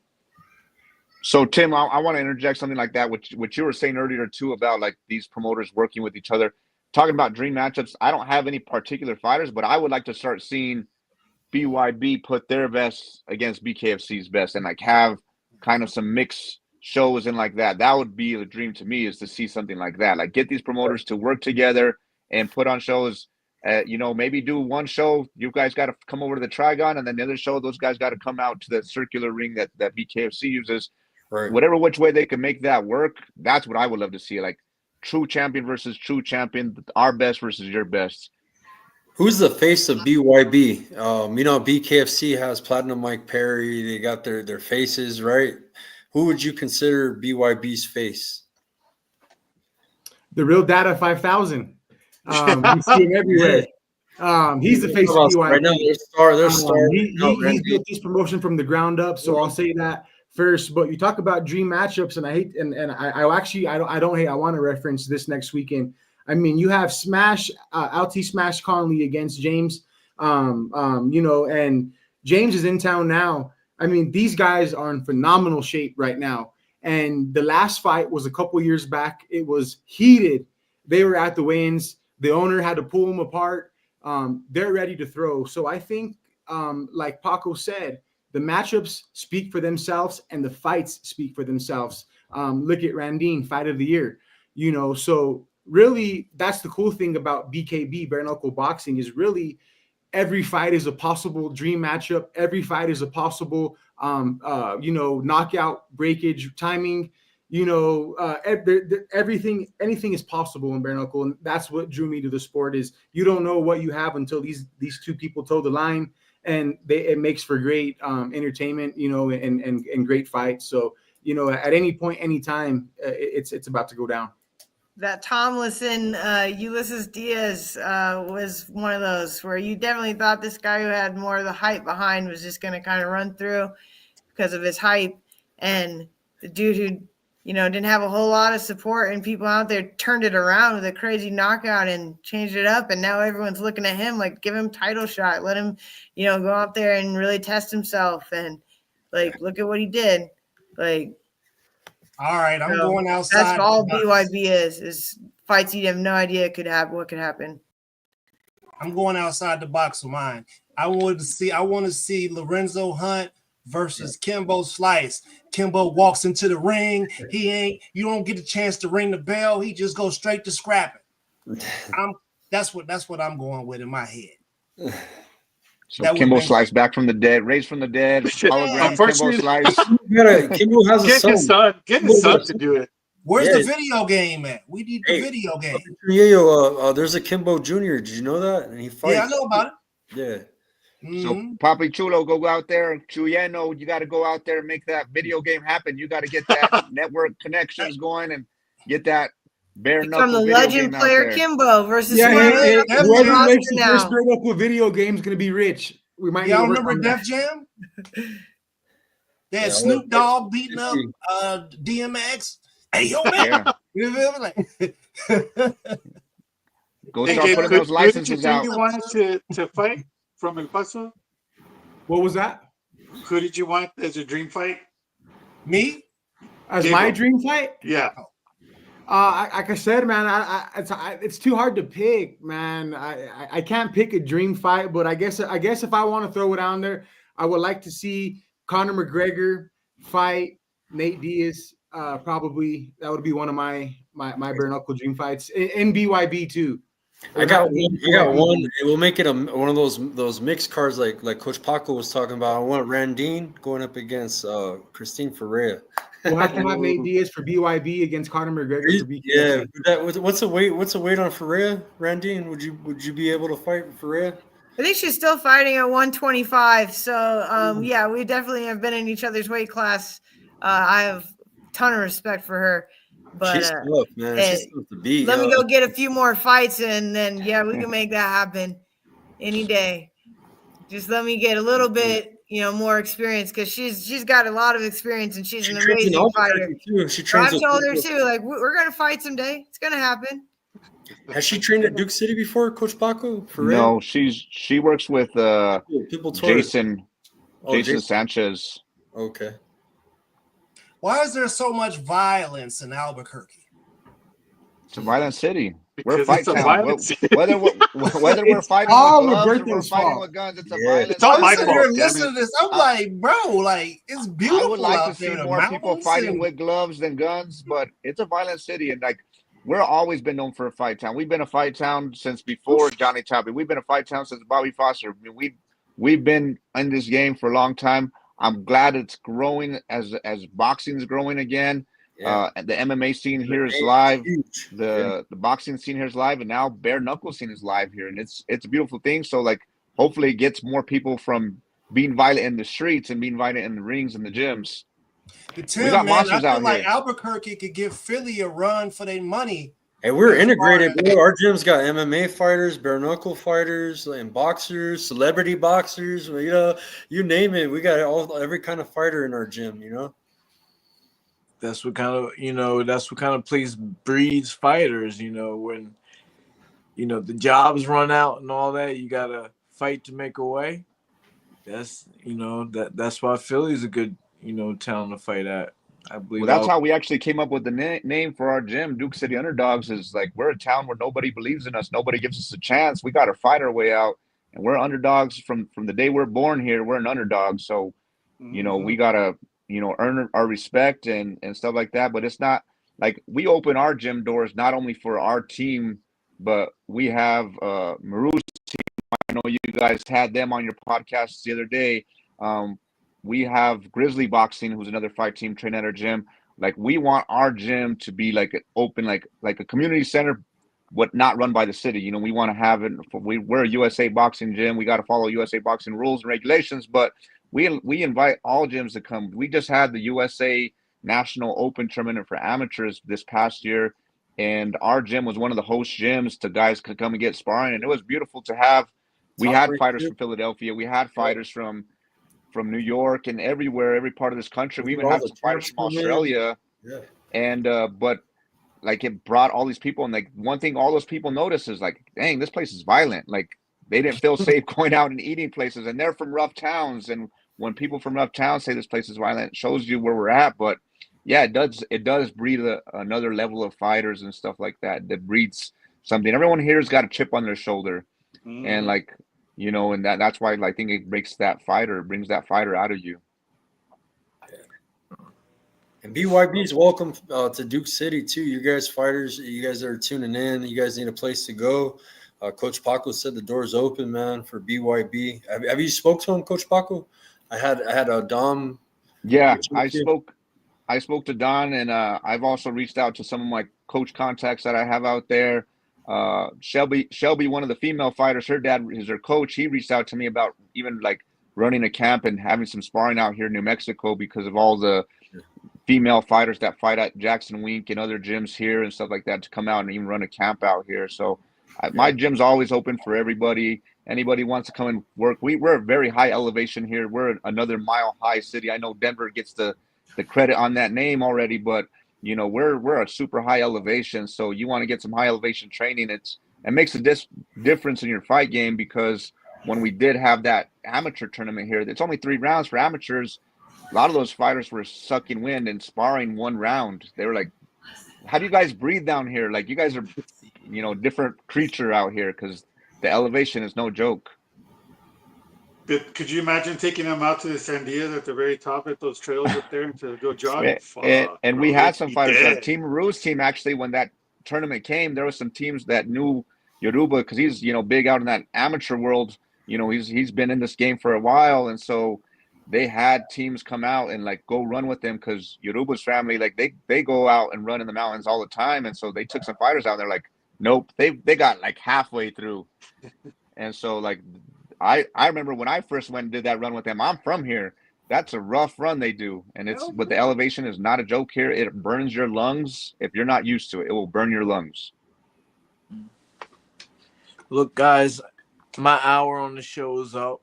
So, Tim, I want to interject something like that, which you were saying earlier, too, about these promoters working with each other. Talking about dream matchups, I don't have any particular fighters, but I would like to start seeing BYB put their best against BKFC's best and have kind of some mixed shows and that. That would be the dream to me, is to see something like that. Get these promoters to work together and put on shows. Maybe do one show, you guys got to come over to the Trigon, and then the other show, those guys got to come out to the circular ring that BKFC uses. Right. Whatever which way they can make that work, that's what I would love to see. True champion versus true champion, our best versus your best. Who's the face of BYB? BKFC has Platinum Mike Perry. They got their faces, right? Who would you consider BYB's face? The Real Data 5000. You see him everywhere. He's the face of BYB. Right now, they're star. He's built this promotion from the ground up, so I'll say that first. But you talk about dream matchups, and I hate, and I don't hate. I want to reference this next weekend. I mean, you have LT Smash Conley against James, and James is in town now. I mean, these guys are in phenomenal shape right now. And the last fight was a couple years back. It was heated. They were at the weigh-ins. The owner had to pull them apart. They're ready to throw. So I think, like Paco said, the matchups speak for themselves and the fights speak for themselves. Look at Randine, fight of the year. So really that's the cool thing about BKB, bare knuckle boxing, is really every fight is a possible dream matchup. Every fight is a possible, knockout, breakage, timing. Everything, anything is possible in bare knuckle, and that's what drew me to the sport. Is you don't know what you have until these two people toe the line, and it makes for great entertainment, and great fights. So at any point, any time, it's about to go down. That Tomlinson, Ulysses Diaz was one of those where you definitely thought this guy who had more of the hype behind was just going to kind of run through because of his hype. And the dude who, didn't have a whole lot of support and people out there turned it around with a crazy knockout and changed it up. And now everyone's looking at him like, give him title shot. Let him, go out there and really test himself. And look at what he did. All right, I'm going outside. That's all BYB is fights you have no idea what could happen. I'm going outside the box of mine. I want to see Lorenzo Hunt versus Kimbo Slice. Kimbo walks into the ring. You don't get a chance to ring the bell. He just goes straight to scrapping. That's what I'm going with in my head. So Kimbo Slice back from the dead, raised from the dead. Hologram Kimbo Slice. Kimbo has a son. Get his son to do it. Where's the video game at? We need the video game. There's a Kimbo Jr. Did you know that? And he fights. Yeah, I know about it. Yeah. Mm-hmm. So Papi Chulo, go out there. Chuyeno, you got to go out there and make that video game happen. You got to get that network connections going and get that bare knuckle. From the legend player Kimbo versus whoever makes the first bare knuckle video game is going to be rich. We might. Y'all remember Def Jam? They had Snoop Dogg beating up DMX. Hey, yo, man. You know what I mean? Go start putting those licenses out. Who did you want to fight from El Paso? What was that? Who did you want as your dream fight? Me? As my dream fight? Yeah. Like I said, man, it's too hard to pick, man. I can't pick a dream fight, but I guess if I want to throw it on there, I would like to see Conor McGregor fight Nate Diaz. Probably that would be one of my bare knuckle dream fights in BYB too. I got one. We'll make it one of those mixed cards like Coach Paco was talking about. I want Randine going up against Christine Ferreira. We'll have to have Nate Diaz for BYB against Conor McGregor for BKB. Yeah. What's the weight on Ferreira, Randine? Would you be able to fight Ferreira? I think she's still fighting at 125. So yeah, we definitely have been in each other's weight class. I have a ton of respect for her. But she's tough, man. She's tough to beat. Let me go get a few more fights, and then we can make that happen any day. Just let me get a little bit, more experience, because she's got a lot of experience and she's an amazing fighter. I've told her too, we're gonna fight someday. It's gonna happen. Has she trained at Duke City before, Coach Paco? No, she works with Jason Sanchez. Okay. Why is there so much violence in Albuquerque? It's a violent city. Because we're a fight town. Whether we're fighting all with gloves or we're Roberto's fighting fault. with guns, it's a violent. It's all my I'm fault. listening to this. I'm like, bro, it's beautiful. I would like to out see there, more people fighting with gloves than guns, but it's a violent city, and we're always been known for a fight town. We've been a fight town since before Johnny Tabi. We've been a fight town since Bobby Foster. I mean, we've been in this game for a long time. I'm glad it's growing as boxing is growing again. Yeah. The MMA scene here is live. The boxing scene here is live, and now bare knuckle scene is live here, and it's a beautiful thing. So hopefully it gets more people from being violent in the streets and being violent in the rings and the gyms. We got monsters out here. Albuquerque could give Philly a run for their money. Hey, we're integrated, bro. Our gym's got MMA fighters, bare knuckle fighters, and boxers, celebrity boxers. You name it. We got every kind of fighter in our gym. That's what kind of place breeds fighters. When the jobs run out and all that, you gotta fight to make a way. That's that's why Philly's a good town to fight at. I Well, believe that's how we actually came up with the name for our gym, Duke City Underdogs. Is like we're a town where nobody believes in us, nobody gives us a chance. We got to fight our way out, and we're underdogs from the day we're born here. We're an underdog, so we gotta earn our respect and stuff like that. But it's not like we open our gym doors not only for our team, but we have Maru's team. I know you guys had them on your podcast the other day. We have Grizzly Boxing, who's another fight team trained at our gym. Like we want our gym to be like an open, like a community center, but not run by the city. We want to have it. We're a USA Boxing gym. We got to follow USA Boxing rules and regulations, but we invite all gyms to come. We just had the USA National Open Tournament for amateurs this past year, and our gym was one of the host gyms to guys could come and get sparring, and it was beautiful to have. We had fighters from Philadelphia. We had fighters from New York and everywhere, every part of this country. We even had some fighters from Australia. Yeah. And but like it brought all these people, and like one thing all those people notice is like, dang, this place is violent. Like they didn't feel safe going out and eating places, and they're from rough towns. And when people from rough towns say this place is violent, it shows you where we're at. But yeah, it does breed another level of fighters and stuff like that. That breeds something. Everyone here's got a chip on their shoulder, and like. And that's why I think it brings that fighter out of you. And BYB is welcome to Duke City too. You guys fighters, you guys are tuning in. You guys need a place to go. Coach Paco said the door's open, man, for BYB. Have you spoke to him, Coach Paco? I had a Dom. Yeah, I spoke to Don, and I've also reached out to some of my coach contacts that I have out there. Shelby, one of the female fighters, her dad is her coach. He reached out to me about even like running a camp and having some sparring out here in New Mexico because of all the female fighters that fight at Jackson Wink and other gyms here and stuff like that to come out and even run a camp out here. So my gym's always open for everybody. Anybody wants to come and work. We're a very high elevation here. We're another mile high city. I know Denver gets the credit on that name already, but we're a super high elevation. So you want to get some high elevation training. It makes a difference in your fight game, because when we did have that amateur tournament here, it's only 3 rounds for amateurs. A lot of those fighters were sucking wind and sparring 1 round. They were like, how do you guys breathe down here? Like you guys are, different creature out here, because the elevation is no joke. Could you imagine taking them out to the Sandias at the very top at those trails up there to go jog? And we had some fighters. Team Maru's team, actually, when that tournament came, there were some teams that knew Yoruba because he's big out in that amateur world. He's been in this game for a while, and so they had teams come out and like go run with them because Yoruba's family, like they go out and run in the mountains all the time, and so they took some fighters out there. Like, nope, they got like halfway through, and so like. I remember when I first went and did that run with them. I'm from here. That's a rough run they do. And but the elevation is not a joke here. It burns your lungs. If you're not used to it, it will burn your lungs. Look, guys, my hour on the show is up.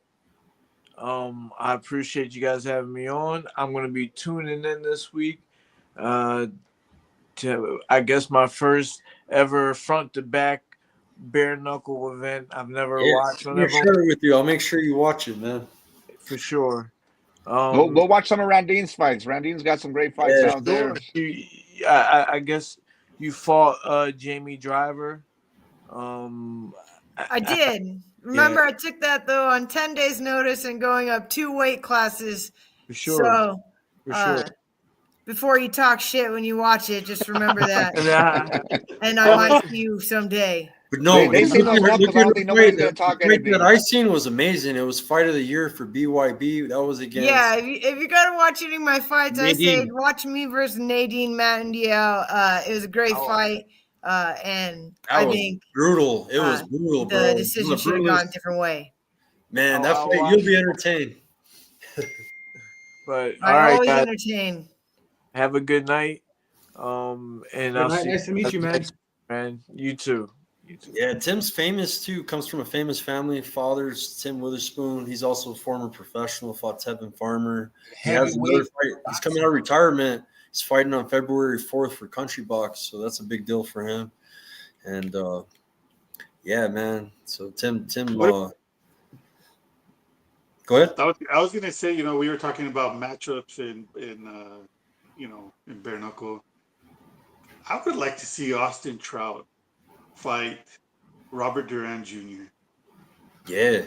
I appreciate you guys having me on. I'm going to be tuning in this week to, I guess, my first ever front to back bare knuckle event. I've never watched. I'll share it with you. I'll make sure you watch it, man. For sure. Go watch some of Randeen's fights. Randeen's got some great fights out there. I guess you fought Jamie Driver. I did. Remember, I took that though on 10 days' notice and going up 2 weight classes. For sure. So, for sure. Before you talk shit when you watch it, just remember that. And I might see you someday. But no, they say those up because I don't think nobody's going to talk anything. That I seen was amazing. It was fight of the year for BYB. That was against. Yeah, if you got to watch any of my fights, Nadine. I say watch me versus Nadine Mattendiel. It was a great fight. And I think brutal. It was brutal, bro. The decision should have gone a different way. Man, that fight, you'll be entertained. But I'm always entertained. Have a good night. And I'll see. Nice to meet you, man. Man, you too. Yeah, Tim's famous too. Comes from a famous family. Father's Tim Witherspoon. He's also a former professional. Fought Tevin Farmer. He has another fight. He's coming out of retirement. He's fighting on February 4th for Country Box, so that's a big deal for him. And yeah, man. So Tim. Go Go ahead. I was gonna say, we were talking about matchups in bare knuckle. I would like to see Austin Trout fight Robert Duran Jr. Yeah.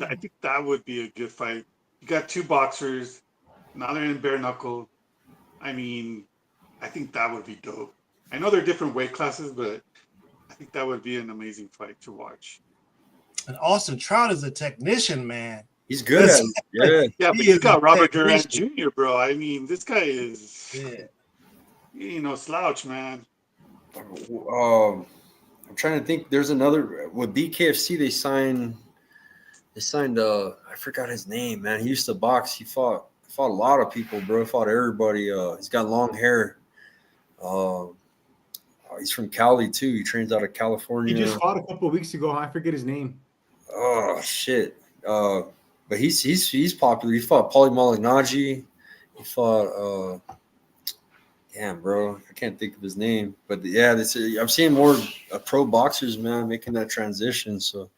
I think that would be a good fight. You got two boxers. Now they're in bare knuckle. I mean, I think that would be dope. I know they're different weight classes, but I think that would be an amazing fight to watch. And Austin Trout is a technician, man. He's good at it. Yeah. Yeah, but you got Robert Duran Jr., bro. I mean, this guy is, he ain't no slouch, man. I'm trying to think. There's another with BKFC. They signed. I forgot his name, man. He used to box. He fought a lot of people, bro. Fought everybody. He's got long hair. He's from Cali too. He trains out of California. He just fought a couple of weeks ago. I forget his name. Oh shit. But he's popular. He fought Paulie Malignaggi. He fought damn, bro, I can't think of his name. But yeah, I'm seeing more pro boxers, man, making that transition. So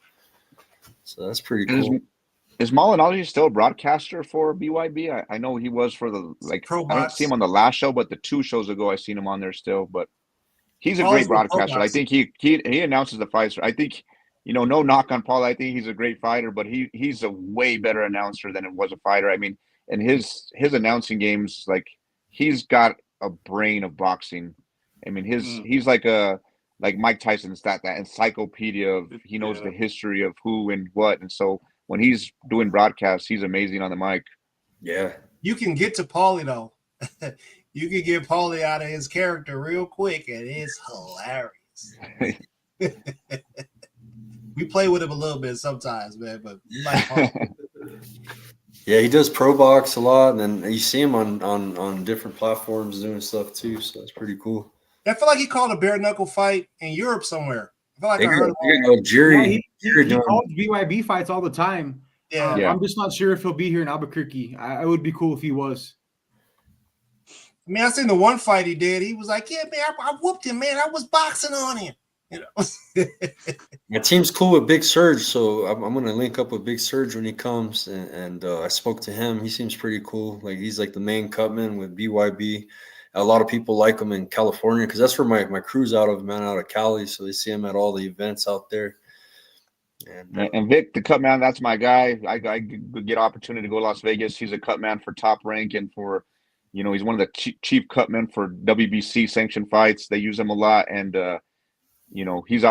that's pretty cool. Is Malignaggi still a broadcaster for BYB? I know he was for the Pro I didn't see him on the last show, but the 2 shows ago I seen him on there still. But he's a great broadcaster. I think he announces the fights. I think, no knock on Paul. I think he's a great fighter, but he's a way better announcer than it was a fighter. I mean, and his announcing games, like, he's got a brain of boxing. I mean, he's like Mike Tyson's that encyclopedia of, he knows the history of who and what. And so when he's doing broadcasts, he's amazing on the mic. Yeah. You can get to Paulie, though. You can get Paulie out of his character real quick, and it's hilarious. We play with him a little bit sometimes, man, but we like Paulie. Yeah, he does pro box a lot, and then you see him on different platforms doing stuff too. So that's pretty cool. I feel like he called a bare knuckle fight in Europe somewhere. I feel like I heard about Jerry. He calls BYB fights all the time. Yeah. I'm just not sure if he'll be here in Albuquerque. I would be cool if he was. I mean, I seen the one fight he did. He was like, "Yeah, man, I whooped him, man. I was boxing on him." My team's cool with Big Surge, so I'm going to link up with Big Surge when he comes. And I spoke to him. He seems pretty cool. Like, he's like the main cutman with BYB. A lot of people like him in California because that's where my crew's out of Cali. So they see him at all the events out there. And Vic, the cut man, that's my guy. I get opportunity to go to Las Vegas. He's a cut man for Top Rank and for, he's one of the chief cut men for WBC sanctioned fights. They use him a lot. And, he's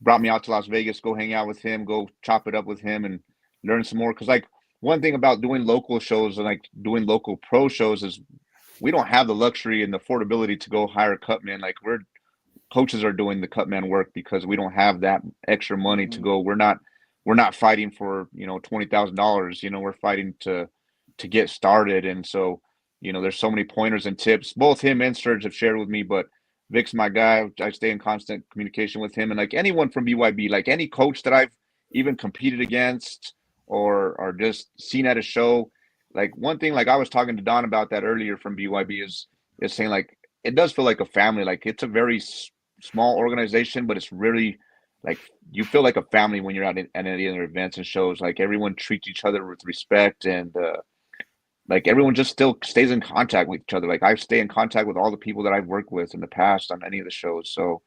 brought me out to Las Vegas, go hang out with him, go chop it up with him and learn some more. Cause like one thing about doing local shows and like doing local pro shows is we don't have the luxury and the affordability to go hire a cut man. Like coaches are doing the cut man work because we don't have that extra money to go. We're not fighting for, $20,000, we're fighting to get started. And so, there's so many pointers and tips. Both him and Serge have shared with me, but Vic's my guy. I stay in constant communication with him. And like anyone from BYB, like any coach that I've even competed against or just seen at a show, like one thing, like I was talking to Don about that earlier from BYB is saying like, it does feel like a family. Like it's a very small organization, but it's really like you feel like a family when you're at any other events and shows. Like everyone treats each other with respect and like everyone just still stays in contact with each other. Like I stay in contact with all the people that I've worked with in the past on any of the shows. So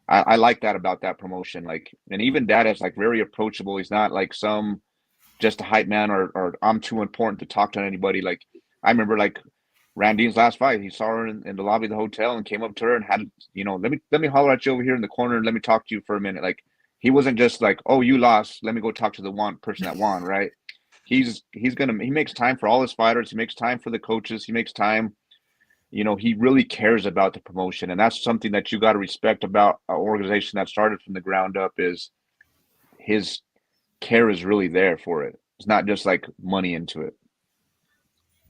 I like that about that promotion. Like, and even Dad is like very approachable. He's not like some just a hype man or I'm too important to talk to anybody. Like I remember like Randine's last fight, he saw her in the lobby of the hotel and came up to her and had, let me holler at you over here in the corner and let me talk to you for a minute. Like he wasn't just like, oh, you lost, let me go talk to the person that won, right? He makes time for all his fighters. He makes time for the coaches. He makes time, he really cares about the promotion. And that's something that you got to respect about an organization that started from the ground up is his care is really there for it. It's not just like money into it.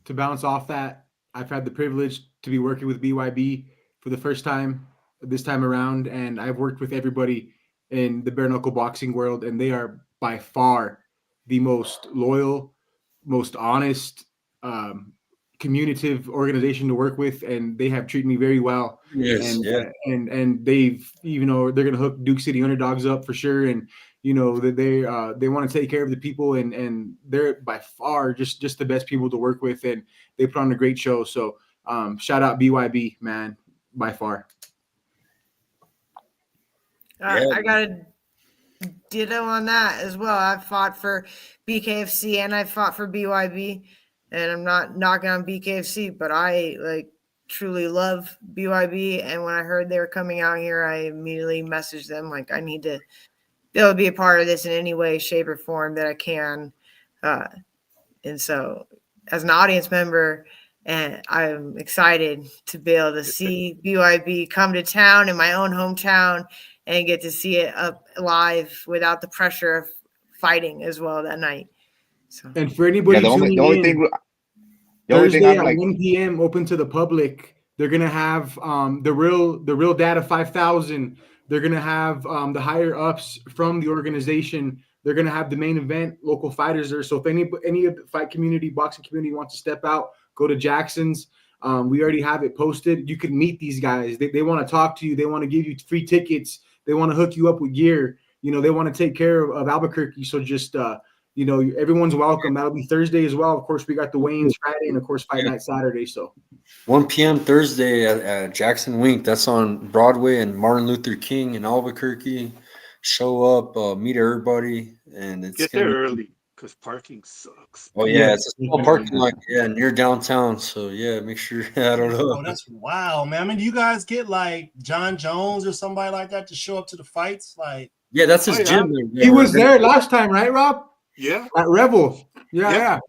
To bounce off that, I've had the privilege to be working with BYB for the first time this time around, and I've worked with everybody in the bare knuckle boxing world, and they are by far the most loyal, most honest, communicative organization to work with, and they have treated me very well. Yes, and they've, they're going to hook Duke City Underdogs up for sure, and that they want to take care of the people, and they're by far just the best people to work with, and they put on a great show. So shout out BYB, man, by far. I got a ditto on that as well. I've fought for BKFC and I fought for BYB, and I'm not knocking on BKFC, but I truly love BYB. And when I heard they were coming out here, I immediately messaged them like I need to be able to be a part of this in any way, shape, or form that I can. And so, as an audience member, and I'm excited to be able to see BYB come to town in my own hometown and get to see it up live without the pressure of fighting as well that night. So, and for anybody the only thing Thursday I'm at 1 p.m. open to the public, they're gonna have the real data 5,000. They're gonna have the higher ups from the organization. They're gonna have the main event, local fighters there. So if any of the fight community, boxing community wants to step out, go to Jackson's. We already have it posted. You can meet these guys. They want to talk to you. They want to give you free tickets. They want to hook you up with gear. They want to take care of Albuquerque. So just everyone's welcome. That'll be Thursday as well. Of course, we got the weigh-ins Friday and of course fight night Saturday. So 1 p.m. Thursday at Jackson Wink. That's on Broadway and Martin Luther King in Albuquerque. Show up, meet everybody, and it's Get there early because parking sucks. Oh yeah, it's a small parking lot, near downtown. So yeah, make sure. I don't know. Oh, that's wow, man. I mean, do you guys get like John Jones or somebody like that to show up to the fights? Like, yeah, that's his gym. He was there last time, right, Rob? Yeah, at Revel. Yeah.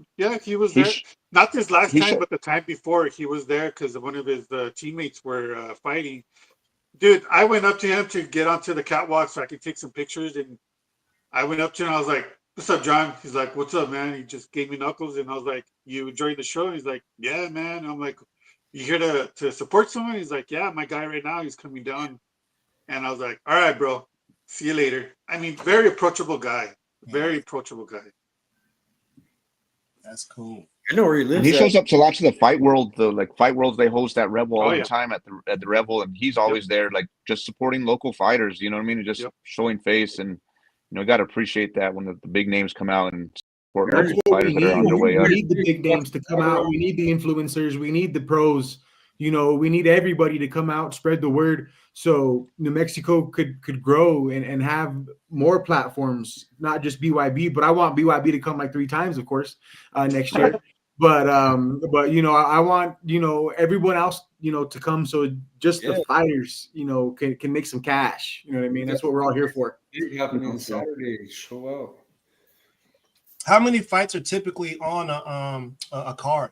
He was there. Not this last time, but the time before, he was there because one of his teammates were fighting. Dude, I went up to him to get onto the catwalk so I could take some pictures, and I went up to him. I was like, "What's up, John?" He's like, "What's up, man?" He just gave me knuckles, and I was like, "You enjoying the show?" And he's like, "Yeah, man." And I'm like, "You here to support someone?" He's like, "Yeah, my guy right now, he's coming down." And I was like, "All right, bro. See you later." I mean, very approachable guy. Very approachable guy. That's cool. I know where he lives. And he shows up to lots of the fight world, fight worlds they host at Revel all the yeah. time at the Revel, and he's always there, like just supporting local fighters. You know what I mean? And just showing face, and got to appreciate that when the big names come out and support local fighters that are on their way up. We need the big names to come out. We need the influencers. We need the pros. We need everybody to come out, spread the word, so New Mexico could grow and have more platforms, not just BYB. But I want BYB to come like 3 times, of course, next year. But I want everyone else to come, so just the fighters can make some cash. You know what I mean? That's what we're all here for. It's happening on Saturday. Show up. How many fights are typically on a card?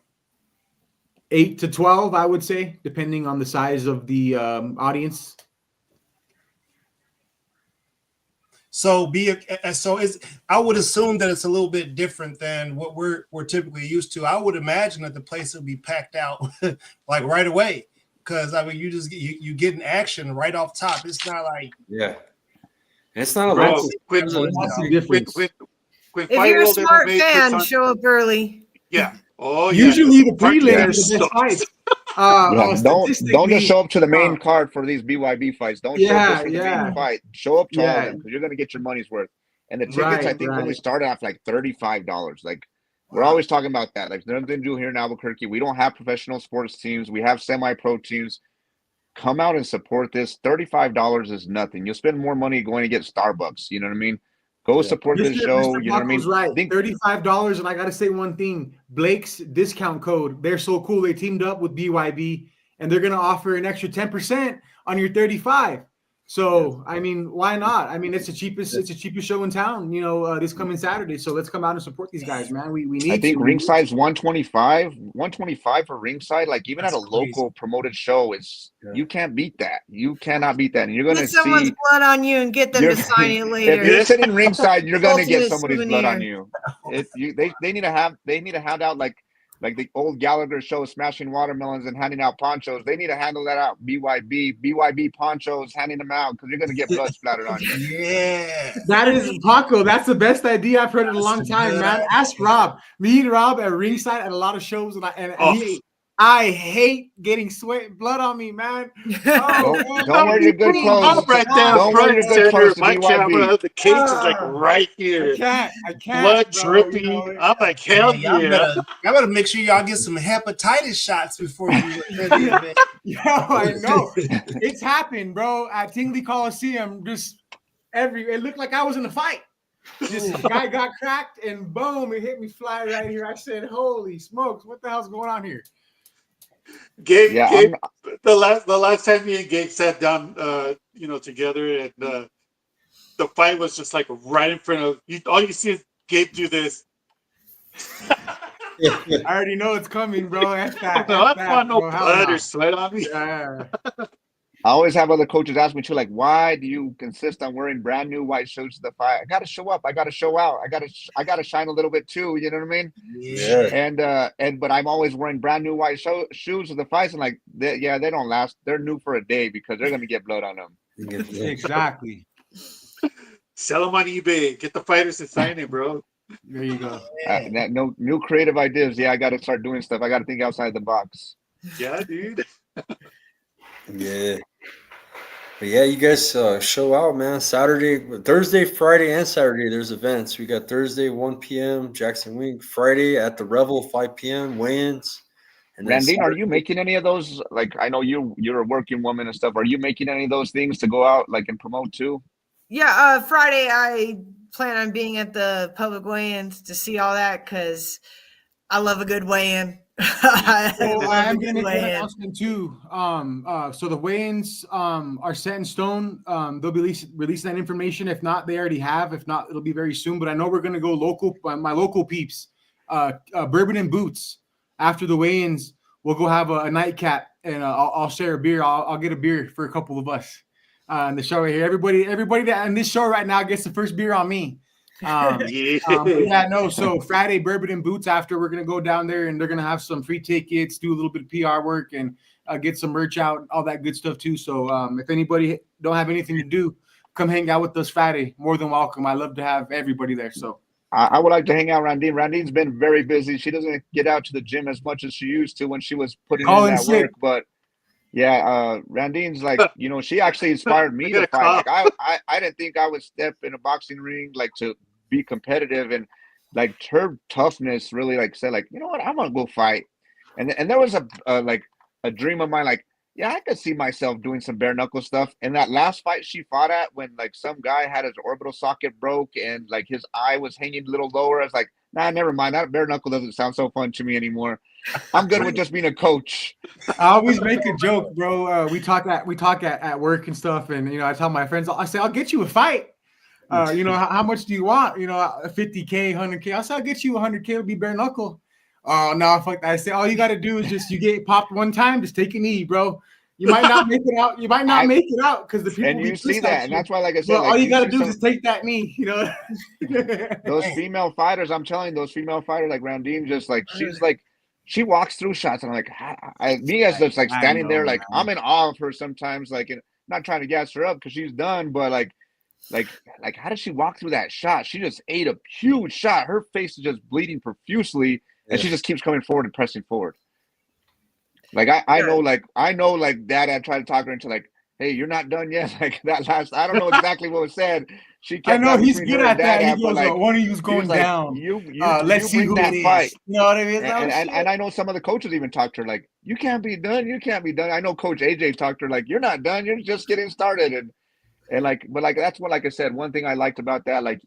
8 to 12, I would say, depending on the size of the audience. So I would assume that it's a little bit different than what we're typically used to. I would imagine that the place would be packed out like right away, because I mean you get an action right off top. It's not like it's not a lot. Difference. If you're a smart fan, show up early. Yeah. Oh, usually the prelims are the best fights. Don't just show up to the main card for these BYB fights. Don't show up for the main fight. Show up to all of them, because you're going to get your money's worth. And the tickets, I think, only start off like $35. Like, we're always talking about that. Like, there's nothing to do here in Albuquerque. We don't have professional sports teams. We have semi-pro teams. Come out and support this. $35 is nothing. You'll spend more money going to get Starbucks. You know what I mean? Go support this show. You know what I mean? Right. $35. And I got to say one thing. Blake's discount code. They're so cool. They teamed up with BYB, and they're going to offer an extra 10% on your $35. So, I mean, why not? I mean, it's the cheapest show in town, this coming Saturday. So let's come out and support these guys, man. We need I think ringside's $125 for ringside. Like, even at a local promoted show, you can't beat that. You cannot beat that. And you're going to see someone's blood on you and get them to sign it later. If you're sitting ringside, you're going to get somebody's blood on you. They need to hand out like the old Gallagher show, smashing watermelons and handing out ponchos. They need to handle that out. BYB ponchos, handing them out, because you're going to get blood splattered on you. Yeah. That is, Paco, that's the best idea I've heard in a long time, man. Ask Rob. Me and Rob at ringside at a lot of shows, and I hate getting sweat and blood on me, man. Oh, man. Don't wear your good clothes. I'm right there, Don't wear your front good center. clothes to My camera, BYB. the case is like right here. I can't, Blood bro. dripping. You know, I'm like, hell Yeah, yeah. y'all better make sure y'all get some hepatitis shots before you attend the event. yo, I know. It's happened, bro. At Tingley Coliseum, just it looked like I was in a fight. This guy got cracked and boom, it hit me fly right here. I said, holy smokes, what the hell's going on here? Gabe, Yeah, Gabe, the last time me and Gabe sat down, together, and the fight was just like right in front of you. All you see is Gabe do this. I already know it's coming, bro. F that. No, I F don't that, want no bro. Hell blood no. or sweat on me. Yeah. I always have other coaches ask me too, like, why do you insist on wearing brand new white shirts to the fight? I gotta show up. I gotta show out. I gotta shine a little bit too. You know what I mean? Yeah. But I'm always wearing brand new white shoes to the fights, and like, they don't last. They're new for a day because they're gonna get blood on them. Exactly. Sell them on eBay. Get the fighters to sign it, bro. There you go. No new creative ideas. Yeah, I gotta start doing stuff. I gotta think outside the box. Yeah, dude. Yeah. But yeah, you guys show out, man. Thursday, Friday, and Saturday, there's events. We got Thursday, 1 p.m., Jackson Wink. Friday at the Revel, 5 p.m., weigh-ins. And then Randine, are you Saturday- making any of those? Like, I know you're a working woman and stuff. Are you making any of those things to go out like and promote too? Yeah, Friday I plan on being at the public weigh-ins to see all that because I love a good weigh-in. I am gonna make an announcement too. So the weigh-ins are set in stone. They'll be releasing that information. If not, they already have. If not, it'll be very soon. But I know we're gonna go local. My local peeps, Bourbon and Boots. After the weigh-ins, we'll go have a nightcap, and I'll share a beer. I'll get a beer for a couple of us. In the show right here, everybody that in this show right now gets the first beer on me. So Friday, Bourbon and Boots. After, we're gonna go down there and they're gonna have some free tickets, do a little bit of PR work, and get some merch out, all that good stuff too. So if anybody don't have anything to do, come hang out with us Friday. More than welcome. I love to have everybody there. So I would like to hang out, Randine. Randine's been very busy. She doesn't get out to the gym as much as she used to when she was putting in that work. But yeah, Randine's like, she actually inspired me to fight. Like I didn't think I would step in a boxing ring like to be competitive, and like her toughness really like said like, you know what, I'm gonna go fight. And there was a dream of mine, like, yeah, I could see myself doing some bare knuckle stuff. And that last fight she fought at, when like some guy had his orbital socket broke and like his eye was hanging a little lower, I was like, nah, never mind. That bare knuckle doesn't sound so fun to me anymore. I'm good with just being a coach. I always make a joke, bro. We talk at work and stuff, and I tell my friends, I say, I'll get you a fight. How much do you want? 50K, 100K. I say, I'll get you 100K. It'll be bare knuckle. Oh no, fuck that. I say, all you got to do is just, you get popped one time, just take a knee, bro. You might not make it out. You might not make it out because the people. And you see that, and that's why, like I said, well, all you got to do is just take that knee. Those female fighters, I'm telling you, those female fighters like Randine, just like she walks through shots, and I'm like, me as just like standing there, like I'm in awe of her sometimes. Like, and not trying to gas her up because she's done, but like how did she walk through that shot? She just ate a huge shot. Her face is just bleeding profusely, and she just keeps coming forward and pressing forward. Like I know Dad had tried to talk her into like, hey, you're not done yet. Like that last, I don't know exactly what was said. She kept. I know he's good at that. He goes, one of you's going down. Let's see who it is. Fight. You know what I mean? And I know some of the coaches even talked to her like, you can't be done. You can't be done. I know Coach AJ talked to her like, you're not done. You're just getting started. And like, but like that's what, like I said, one thing I liked about that, like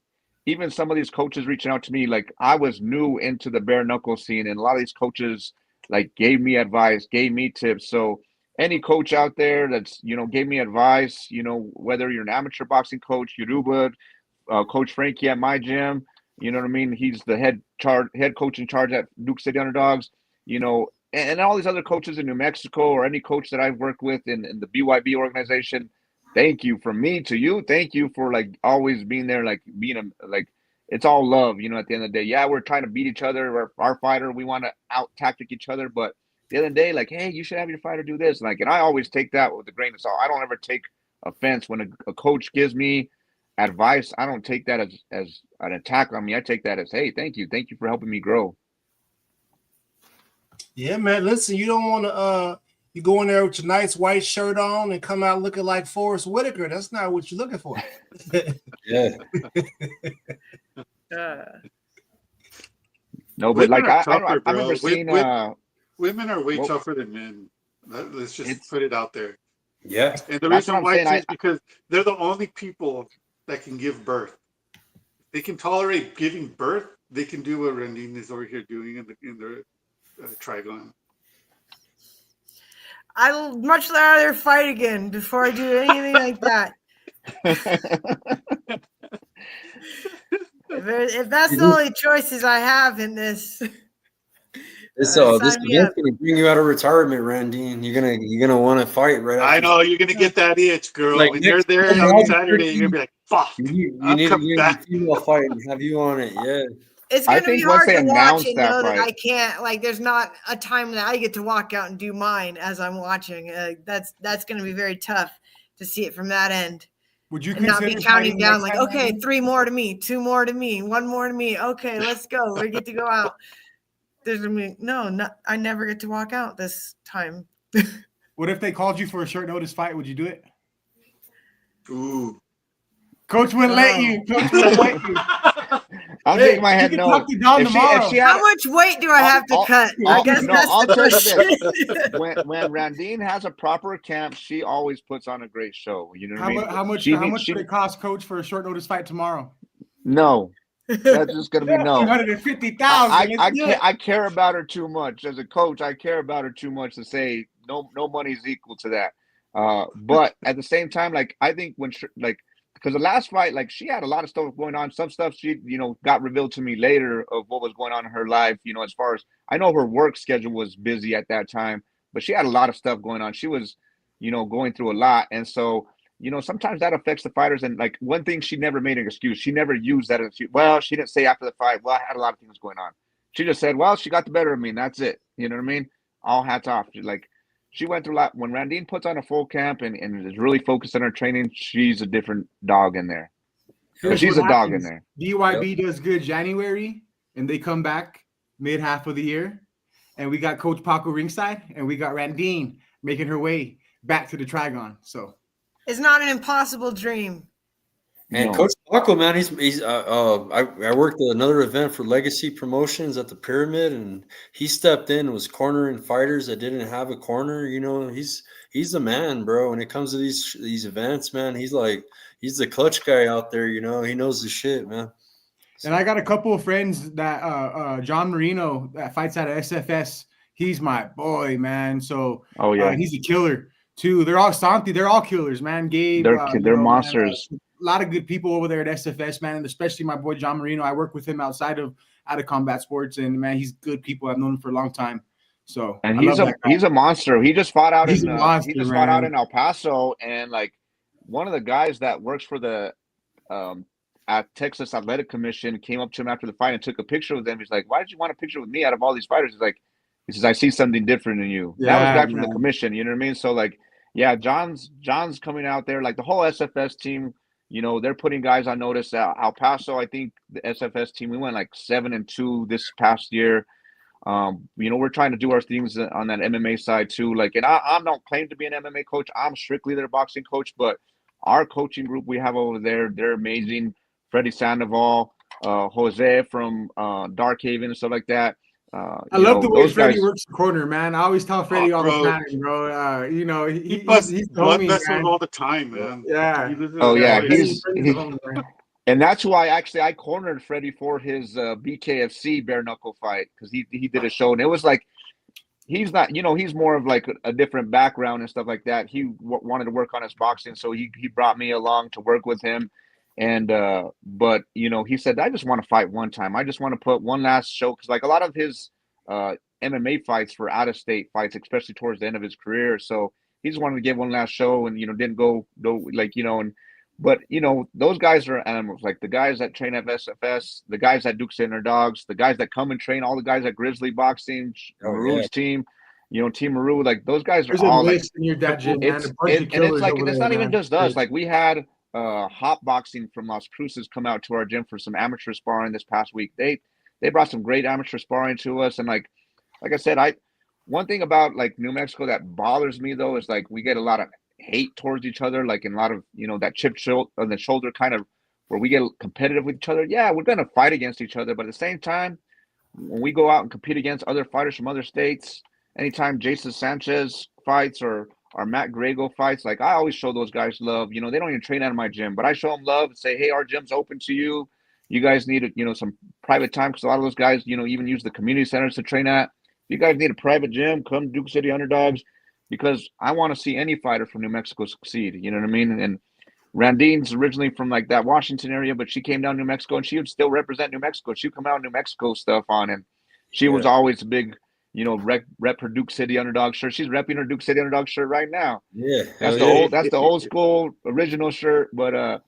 even some of these coaches reaching out to me, like I was new into the bare knuckle scene, and a lot of these coaches like gave me advice, gave me tips. So any coach out there that's, gave me advice, whether you're an amateur boxing coach, Yoruba, Coach Frankie at my gym, you know what I mean? He's the head coach in charge at Duke City Underdogs, and all these other coaches in New Mexico, or any coach that I've worked with in the BYB organization. Thank you from me to you. Thank you for like always being there, like being it's all love, at the end of the day. Yeah, we're trying to beat each other. Our fighter, we want to out tactic each other, but at the end of the day, like, hey, you should have your fighter do this. And I always take that with a grain of salt. I don't ever take offense when a coach gives me advice. I don't take that as an attack on me. I take that as, hey, thank you for helping me grow. Yeah, man. Listen, you don't want to you go in there with your nice white shirt on and come out looking like Forrest Whitaker. That's not what you're looking for. Yeah. No, but Women like are tougher, I remember bro. seeing Women are way well, tougher than men. Let's just it's put it out there. Yeah. And the that's what reason I'm why saying. too is because they're the only people that can give birth. They can tolerate giving birth. They can do what Randine is over here doing in the trigon. I'd much rather fight again before I do anything like that. If that's the only choices I have in this, This sign me event's up. gonna bring you out of retirement, Randine. You're gonna want to fight right after. I know you're gonna get that itch, girl. Like When you're next there time on in Saturday, you're gonna be like, "Fuck, you I'm need coming to back." get a female fight and have you on it. Yeah. It's I gonna be think once hard they to watch announce and that know that fight, I can't. Like, there's not a time that I get to walk out and do mine as I'm watching. That's gonna be very tough to see it from that end. Would you And not be consider counting fighting down next like, time, okay, Randy? 3 more to me, 2 more to me, 1 more to me. Okay, let's go. We get to go out. There's gonna be I never get to walk out this time. What if they called you for a short notice fight? Would you do it? Ooh. Coach wouldn't let you. Coach wouldn't let you. I'm Hey, thinking in my head, you can no. talk to Don If tomorrow. she had, How much weight do I have to cut? I guess no, that's I'll the tell you question. this: when Randine has a proper camp, she always puts on a great show. You know what I mean? How much would it cost, Coach, for a short notice fight tomorrow? No, that's just gonna be no. 250,000. I care about her too much as a coach. I care about her too much to say no money's equal to that. But at the same time, like I think because the last fight, like she had a lot of stuff going on. Some stuff she got revealed to me later of what was going on in her life. As far as I know, her work schedule was busy at that time, but she had a lot of stuff going on. She was going through a lot, and so. Sometimes that affects the fighters. And like one thing, she never made an excuse. She never used that. She didn't say after the fight, well, I had a lot of things going on. She just said, well, she got the better of me, and that's it. You know what I mean? All hats off. She went through a lot. When Randine puts on a full camp and is really focused on her training, she's a different dog in there. She's a dog in there. BYB does good January, and they come back mid-half of the year. And we got Coach Paco ringside, and we got Randine making her way back to the Trigon. So It's not an impossible dream. And Coach Paco, man, he's I worked at another event for Legacy Promotions at the Pyramid, and he stepped in and was cornering fighters that didn't have a corner. He's the man, bro. When it comes to these events, man, he's the clutch guy out there. He knows the shit, man. And I got a couple of friends that John Marino that fights out of SFS. He's my boy, man. So he's a killer too. They're all Santi. They're all killers, man. Gabe, they're monsters. Man, a lot of good people over there at SFS, man, and especially my boy John Marino. I work with him outside of combat sports, and man, he's good people. I've known him for a long time. So and he's a monster. He just fought out fought out in El Paso, and like one of the guys that works for the at Texas Athletic Commission came up to him after the fight and took a picture with him. He's like, "Why did you want a picture with me out of all these fighters?" He says, "I see something different in you." Yeah, that was a guy from the commission. You know what I mean? So like, yeah, John's coming out there. Like the whole SFS team, they're putting guys on notice. El Paso, I think the SFS team, we went like 7-2 this past year. We're trying to do our things on that MMA side too. Like, and I don't claim to be an MMA coach. I'm strictly their boxing coach, but our coaching group we have over there, they're amazing. Freddie Sandoval, Jose from Dark Haven and stuff like that. I love the way Freddie works the corner, man. I always tell Freddie all the time, bro. He's blood vessels all the time, man. Yeah. And that's why I cornered Freddie for his BKFC bare knuckle fight because he did a show, and it was like he's not, he's more of like a different background and stuff like that. He wanted to work on his boxing, so he brought me along to work with him. And but he said, I just want to fight one time. I just want to put one last show because like a lot of his MMA fights were out of state fights, especially towards the end of his career. So he just wanted to give one last show and didn't go like but those guys are animals. Like the guys that train at SFS, the guys that Duke Center Dogs, the guys that come and train, all the guys at Grizzly Boxing, Maru's team. Team Maru, like those guys are all like in your dad gym, man. It's like it's not even just us. Like we had Hop Boxing from Las Cruces come out to our gym for some amateur sparring this past week. They brought some great amateur sparring to us, and like I said, one thing about like New Mexico that bothers me though is like we get a lot of hate towards each other, like in a lot of that chip on the shoulder kind of where we get competitive with each other. Yeah, we're gonna fight against each other, but at the same time, when we go out and compete against other fighters from other states, anytime Jason Sanchez fights or Matt Grego fights, like I always show those guys love. They don't even train out of my gym, but I show them love and say, hey, our gym's open to you. You guys need some private time because a lot of those guys even use the community centers to train at. If you guys need a private gym, come Duke City Underdogs, because I want to see any fighter from New Mexico succeed. You know what I mean? And Randine's originally from like that Washington area, but she came down to New Mexico and she would still represent New Mexico. She'd come out in New Mexico stuff on, and she was always a big, rep her Duke City Underdog shirt. She's repping her Duke City Underdog shirt right now. Yeah, that's the old school original shirt. But I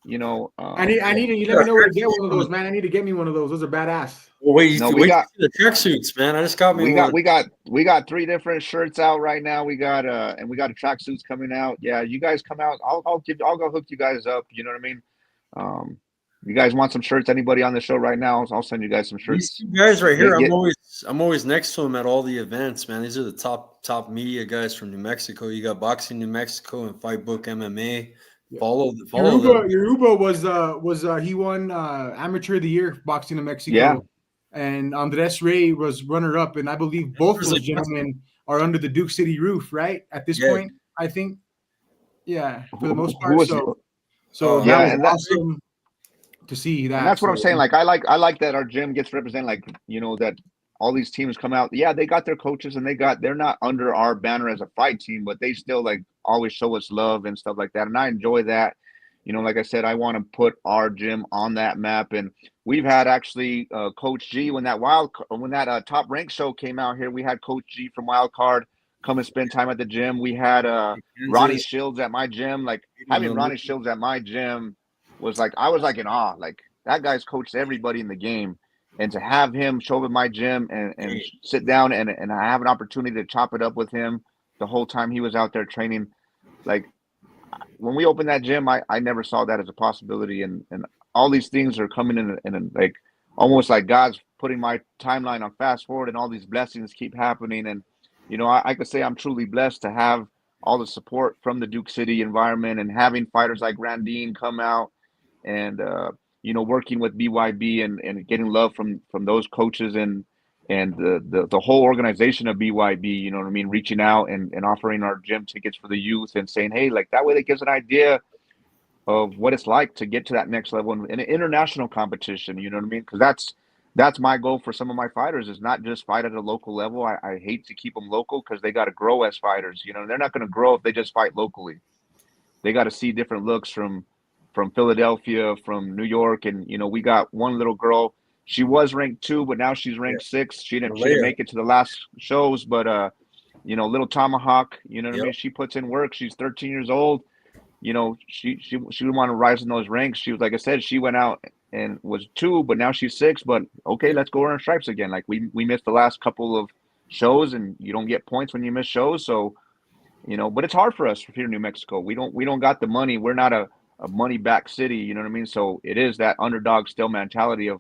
need you. Let me know where to get one of those, man. I need to get me one of those. Those are badass. Well, wait, we got the tracksuits, man. I just got me one. We got 3 different shirts out right now. We got and we got a tracksuits coming out. Yeah, you guys come out. I'll go hook you guys up. You know what I mean? You guys want some shirts? Anybody on the show right now? I'll send you guys some shirts. These guys right here, I'm always next to them at all the events, man. These are the top media guys from New Mexico. You got Boxing New Mexico and Fight Book MMA. Yeah. Follow them. Yoruba was he won Amateur of the Year Boxing in Mexico. Yeah. And Andres Rey was runner-up, and I believe both of those gentlemen are under the Duke City roof, right? At this point, I think. Yeah, for the most part. So that was awesome to see that. And that's what I'm saying. Like I like that our gym gets represented. Like that all these teams come out. Yeah, they got their coaches, and they're not under our banner as a fight team, but they still like always show us love and stuff like that. And I enjoy that. Like I said, I want to put our gym on that map. And we've had actually Coach G when that Top Rank show came out here. We had Coach G from Wild Card come and spend time at the gym. We had Ronnie Shields at my gym. Like having Ronnie Shields at my gym was like I was like in awe. Like that guy's coached everybody in the game, and to have him show up at my gym and sit down and I have an opportunity to chop it up with him the whole time he was out there training, like. When we opened that gym, I never saw that as a possibility, and all these things are coming in like almost like God's putting my timeline on fast forward, and all these blessings keep happening. And I could say I'm truly blessed to have all the support from the Duke City environment and having fighters like Randine come out and working with BYB and getting love from those coaches and the whole organization of BYB, you know what I mean, reaching out and offering our gym tickets for the youth and saying, hey, like that way that gives an idea of what it's like to get to that next level in an international competition, you know what I mean? Because that's my goal for some of my fighters is not just fight at a local level. I hate to keep them local because they got to grow as fighters. They're not going to grow if they just fight locally. They got to see different looks from Philadelphia, from New York. And, we got one little girl. She was ranked 2, but now she's ranked 6. She didn't make it to the last shows, but little Tomahawk, you know what I mean? She puts in work. She's 13 years old. She would want to rise in those ranks. She was, like I said, she went out and was 2, but now she's 6. But okay, let's go earn stripes again. Like we missed the last couple of shows, and you don't get points when you miss shows. So, but it's hard for us here in New Mexico. We don't got the money. We're not a money-backed city. You know what I mean? So it is that underdog still mentality of.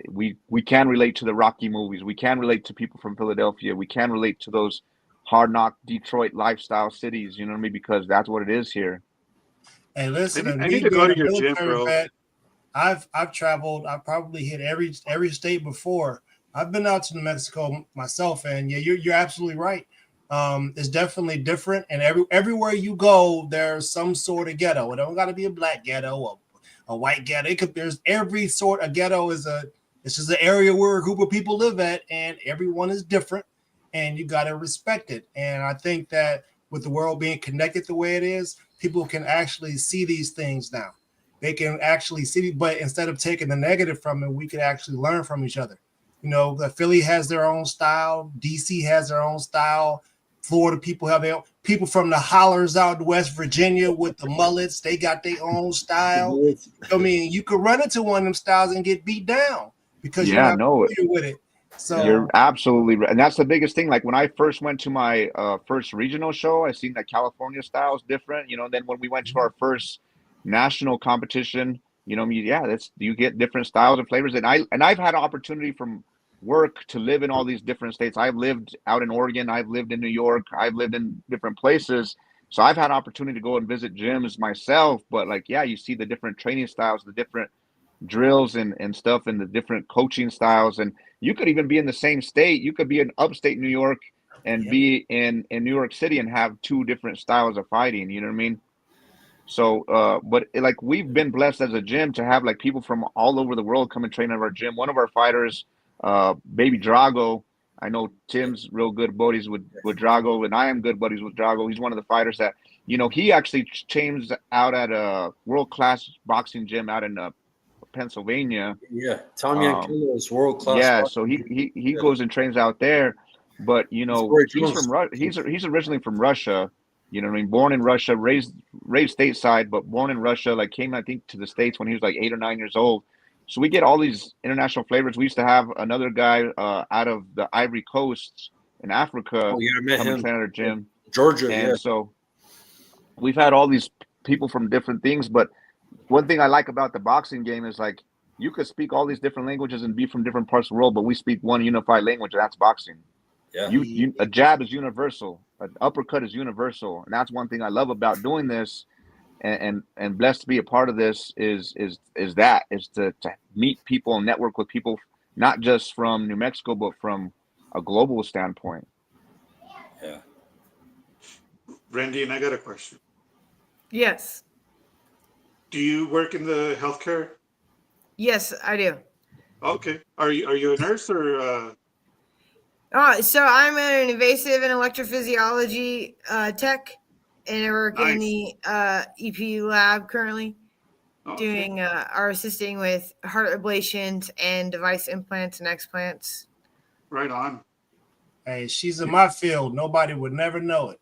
We can relate to the Rocky movies. We can relate to people from Philadelphia. We can relate to those hard knock Detroit lifestyle cities. You know what I mean? Because that's what it is here. Hey, listen, I need to go to your gym, bro. Vet, I've traveled. I've probably hit every state before. I've been out to New Mexico myself, and yeah, you're absolutely right. It's definitely different, and everywhere you go, there's some sort of ghetto. It don't got to be a black ghetto or a white ghetto. There's every sort of ghetto it's just an area where a group of people live at, and everyone is different, and you got to respect it. And I think that with the world being connected the way it is, people can actually see these things now. They can actually see, but instead of taking the negative from it, we can actually learn from each other. The Philly has their own style. DC has their own style. Florida people have their own. People from the hollers out in West Virginia with the mullets, they got their own style. I mean, you could run into one of them styles and get beat down because you're not familiar with it. So you're absolutely right. And that's the biggest thing. Like when I first went to my first regional show, I seen that California style is different. Then when we went to our first national competition, you get different styles and flavors. And I've had an opportunity from work to live in all these different states. I've lived out in Oregon. I've lived in New York. I've lived in different places. So I've had opportunity to go and visit gyms myself. But like, yeah, you see the different training styles, the different drills and stuff, and the different coaching styles. And you could even be in the same state. You could be in upstate New York and be in New York City and have two different styles of fighting. You know what I mean? So, but like we've been blessed as a gym to have like people from all over the world come and train at our gym. One of our fighters, Baby Drago, I know Tim's real good buddies with Drago, and I am good buddies with Drago. He's one of the fighters that, you know, he actually trains out at a world-class boxing gym out in Pennsylvania. Yeah, Tommy Angulo is world class. Yeah, so he goes and trains out there, but you know he's from he's originally from Russia. You know what I mean? Born in Russia, raised stateside, but born in Russia. Like came, I think, to the States when he was like 8 or 9 years old. So we get all these international flavors. We used to have another guy out of the Ivory Coast in Africa come and train at our gym, Georgia. And so we've had all these people from different things. But one thing I like about the boxing game is like you could speak all these different languages and be from different parts of the world, but we speak one unified language, and that's boxing. Yeah. A jab is universal. An uppercut is universal, and that's one thing I love about doing this, and blessed to be a part of this is to meet people and network with people, not just from New Mexico, but from a global standpoint. Yeah. Randy, and I got a question. Yes. Do you work in the healthcare? Yes, I do. Okay. Are you a nurse or? So I'm an invasive and electrophysiology tech, and I work in the EP lab currently, doing are assisting with heart ablations and device implants and explants. Right on. Hey, she's in my field. Nobody would never know it.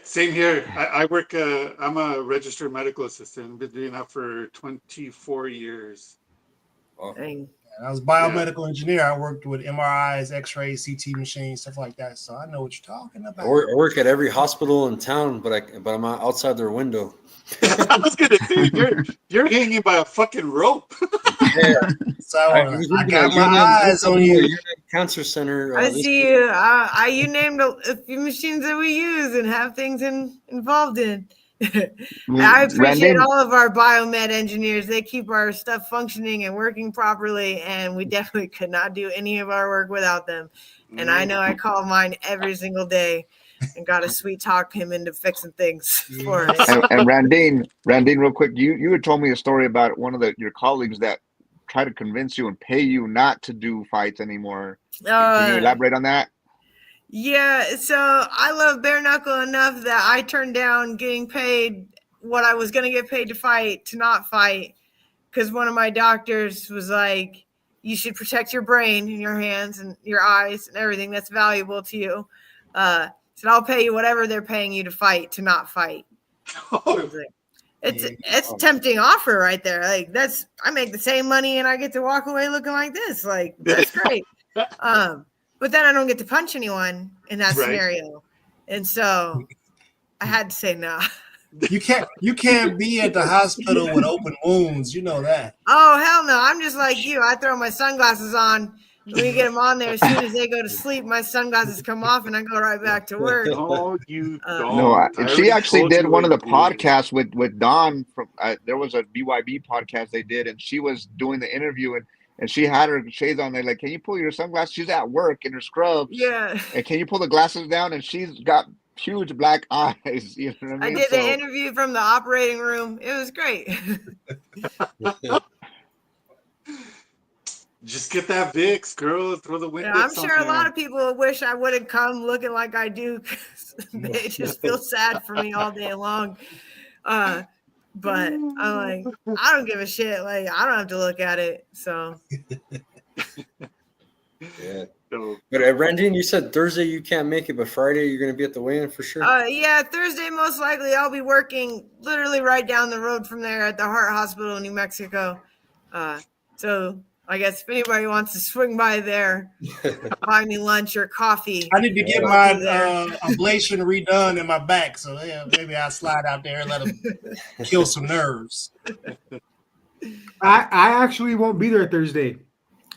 Same here. I work. I'm a registered medical assistant. Been doing that for 24 years. Dang. I was a biomedical engineer. I worked with MRIs, X-rays, CT machines, stuff like that. So I know what you're talking about. I work at every hospital in town, but I'm outside their window. I was gonna say you're hanging by a fucking rope. Yeah. So I got my eyes on you. Cancer center. I see you. You named a few machines that we use and have things involved in. I appreciate all of our biomed engineers. They keep our stuff functioning and working properly, and we definitely could not do any of our work without them. And I know I call mine every single day and got to sweet talk him into fixing things for us. And Randine, real quick, you had told me a story about one of your colleagues that tried to convince you and pay you not to do fights anymore. Can you elaborate on that? Yeah, so I love bare knuckle enough that I turned down getting paid what I was going to get paid to fight to not fight, because one of my doctors was like, you should protect your brain and your hands and your eyes and everything that's valuable to you. So I'll pay you whatever they're paying you to fight to not fight. It's a tempting offer right there. Like I make the same money and I get to walk away looking like this. Like that's great. But then I don't get to punch anyone in that scenario. And so I had to say no. You can't be at the hospital with open wounds. You know that. Oh, hell no. I'm just like you. I throw my sunglasses on. When you get them on there, as soon as they go to sleep, my sunglasses come off and I go right back to work. No, you don't. No, she actually did one of the podcasts with Don from there was a BYB podcast they did, and she was doing the interview and she had her shades on. They're like, can you pull your sunglasses? She's at work in her scrubs. Yeah. And can you pull the glasses down? And she's got huge black eyes. You know what I mean? I did the interview from the operating room. It was great. Just get that Vicks, girl. Throw the Windex. Yeah, I'm sure a lot of people wish I would have come looking like I do, because they just feel sad for me all day long. But I'm like, I don't give a shit. Like, I don't have to look at it. So. Yeah. But Randine, you said Thursday you can't make it, but Friday you're going to be at the weigh-in for sure? Yeah, Thursday most likely I'll be working literally right down the road from there at the Heart Hospital in New Mexico. So I guess if anybody wants to swing by there, buy me lunch or coffee. I need to get my ablation redone in my back, so yeah, maybe I'll slide out there and let them kill some nerves. I actually won't be there Thursday.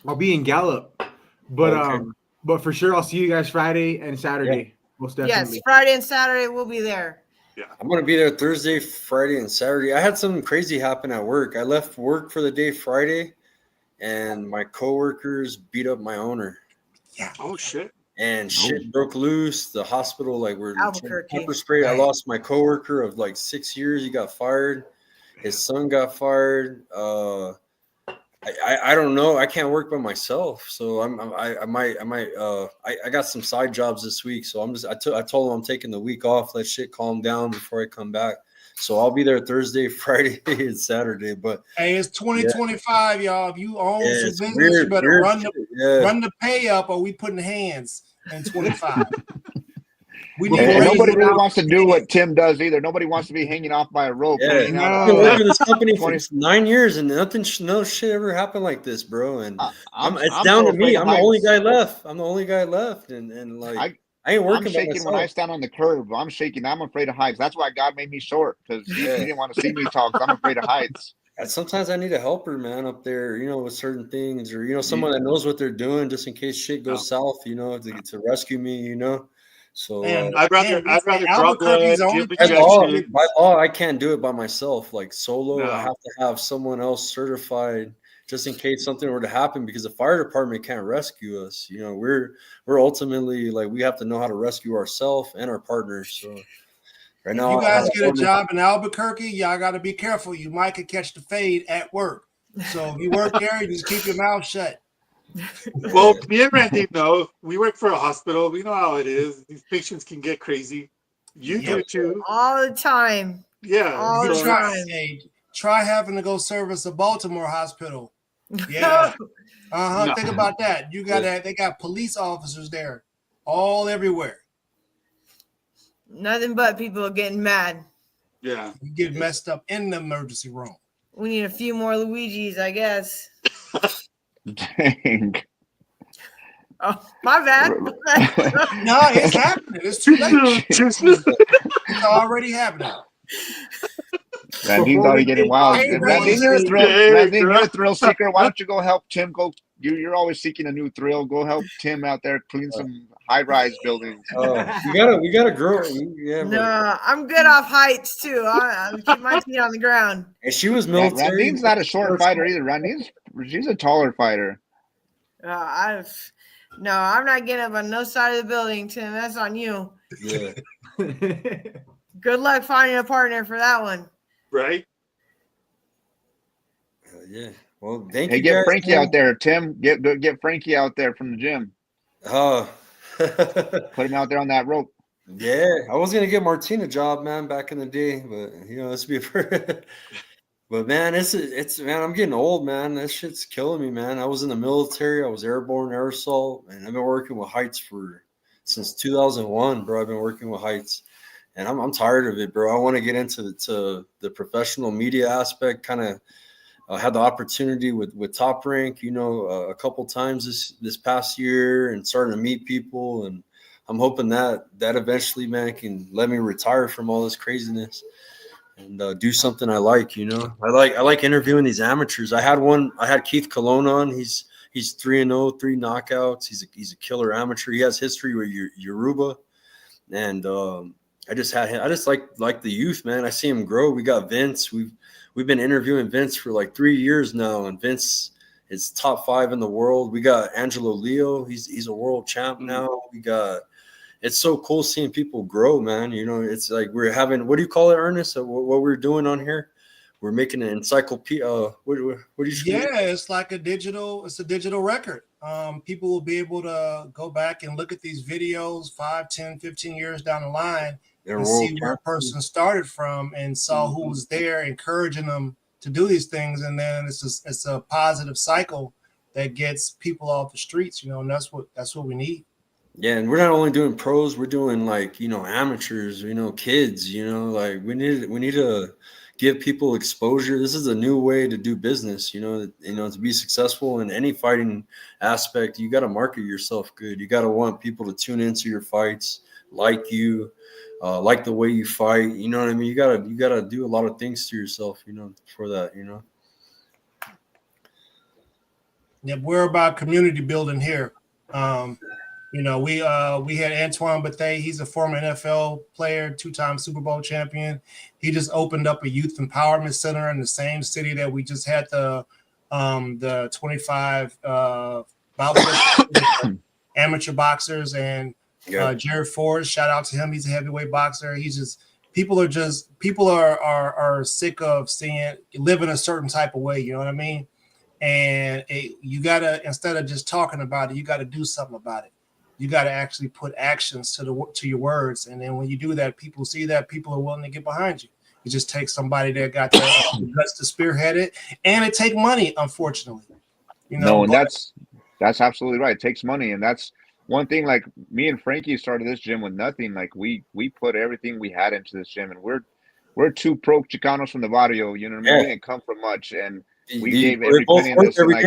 I'll be in Gallup. But Okay. but for sure, I'll see you guys Friday and Saturday. Most definitely. Yes, Friday and Saturday we'll be there. I'm gonna be there Thursday, Friday, and Saturday. I had something crazy happen at work. I left work for the day Friday, and my coworkers beat up my owner. Yeah. Oh shit. And shit broke loose. The hospital, like, we're Albuquerque. pepper sprayed. I Right. lost my coworker of like 6 years. He got fired. His son got fired. I don't know. I can't work by myself, so I got some side jobs this week. So I told him I'm taking the week off. Let shit calm down before I come back. So I'll be there Thursday, Friday, and Saturday. But Hey, it's 2025, y'all. If you own yeah, some it's business, weird, you better weird run shit. Yeah. the pay up, or we putting hands in 25. We Before need And we raises. nobody really out- wants to do what Tim does either. Nobody wants to be hanging off by a rope. Yeah, hanging out I've on been No. working with this company for 20 9 years, and no shit ever happened like this, bro. And it's I'm down so to me. afraid of I'm the only heights. guy left. I'm the only guy left, and like I ain't I'm working by shaking when I myself. stand on the curb. I'm shaking. I'm afraid of heights. That's why God made me short, because he didn't want to see me tall. 'Cause I'm afraid of heights. And sometimes I need a helper, man, up there, with certain things, or someone that knows what they're doing, just in case shit goes south, to rescue me, So Man, I'd rather draw Albuquerque's blood, only give by law, injections. I can't do it by myself. Like solo, I No. have to have someone else certified just in case something were to happen, because the fire department can't rescue us. We're ultimately, like, we have to know how to rescue ourselves and our partners. So right If now, you I have guys a get a woman- job in Albuquerque, y'all got to be careful. You might could catch the fade at work. So if you work there, you just keep your mouth shut. Well, me and Randy know. We work for a hospital. We know how it is. These patients can get crazy. You do Yep. too. All the time. Yeah. All the So time. Try having to go service a Baltimore hospital. Yeah. No. Think about that. They got police officers there, all everywhere. Nothing but people getting mad. Yeah. You get messed up in the emergency room. We need a few more Luigis, I guess. Dang. Oh, my bad. No, it's happening. It's too late. It's already happening. Randine's already getting wild. Hey, Randine, you're a thrill. Hey, Randine, you're girl. a thrill seeker. Why don't you go help Tim? You're always seeking a new thrill. Go help Tim out there clean some high-rise buildings. we gotta grow. Yeah, No, but I'm good off heights too. I keep my feet on the ground. and she was military. Randine's not a short fighter either. She's a taller fighter. I'm not getting up on no side of the building, Tim. That's on you. Yeah. Good luck finding a partner for that one. Right. Yeah. Well, thank Hey, you get guys. Frankie out there, Tim. Get Frankie out there from the gym. Put him out there on that rope. Yeah, I was gonna get Martina a job, man, back in the day, but let's be But man, it's man, I'm getting old, man. That shit's killing me, man. I was in the military. I was airborne, air assault, and I've been working with heights since 2001, bro. I've been working with heights, and I'm tired of it, bro. I want to get into the professional media aspect. Kind of had the opportunity with Top Rank, a couple times this past year, and starting to meet people, and I'm hoping that eventually, man, can let me retire from all this craziness and do something I like. I like interviewing these amateurs. I had Keith Colon on. He's 3-0, 3 knockouts. He's a killer amateur. He has history with Yoruba, and I just like the youth, man. I see him grow. We got Vince. We've been interviewing Vince for like 3 years now, and Vince is top 5 in the world. We got Angelo Leo. He's a world champ now. It's so cool seeing people grow, man. It's like we're having, what do you call it, Ernest? What we're doing on here? We're making an encyclopedia. What do you? Yeah, it's like a digital record. People will be able to go back and look at these videos 5, 10, 15 years down the line and see where a person started from and saw who was there encouraging them to do these things. And then it's a positive cycle that gets people off the streets, and that's what we need. Yeah, and we're not only doing pros, we're doing like, amateurs, kids, like we need to give people exposure. This is a new way to do business, to be successful in any fighting aspect. You got to market yourself good. You got to want people to tune into your fights, like you, like the way you fight. You know what I mean? You gotta do a lot of things to yourself, for that, Yeah, we're about community building here. You know, we had Antoine Bethea. He's a former NFL player, 2-time Super Bowl champion. He just opened up a youth empowerment center in the same city that we just had the 25 amateur boxers, and Jared Ford. Shout out to him. He's a heavyweight boxer. He's just people are sick of living a certain type of way. You know what I mean? And you gotta, instead of just talking about it, you gotta do something about it. You gotta actually put actions to your words, and then when you do that, people see that, people are willing to get behind you. It just takes somebody that got the guts to spearhead it, and it takes money, unfortunately. You know, no, and that's absolutely right. It takes money, and that's one thing. Like me and Frankie started this gym with nothing. Like we put everything we had into this gym, and we're two pro Chicanos from the barrio. You know what I mean? We didn't come from much, and we gave every penny in this. And like,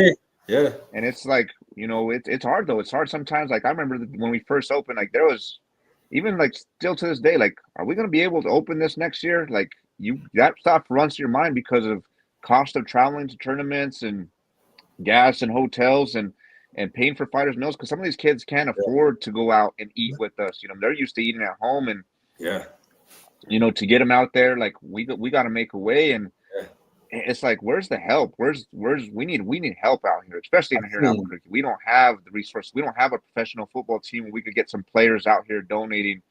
yeah, and it's like, you know, it's hard though. It's hard sometimes. Like I remember when we first opened, like there was even like still to this day, like, are we going to be able to open this next year? Like that stuff runs through your mind because of cost of traveling to tournaments and gas and hotels and paying for fighters' meals, because some of these kids can't afford to go out and eat with us. You know, they're used to eating at home, and you know, to get them out there, like we got to make a way. And it's like, where's the help? We need help out here, especially here in Albuquerque. We don't have the resources. We don't have a professional football team where we could get some players out here donating.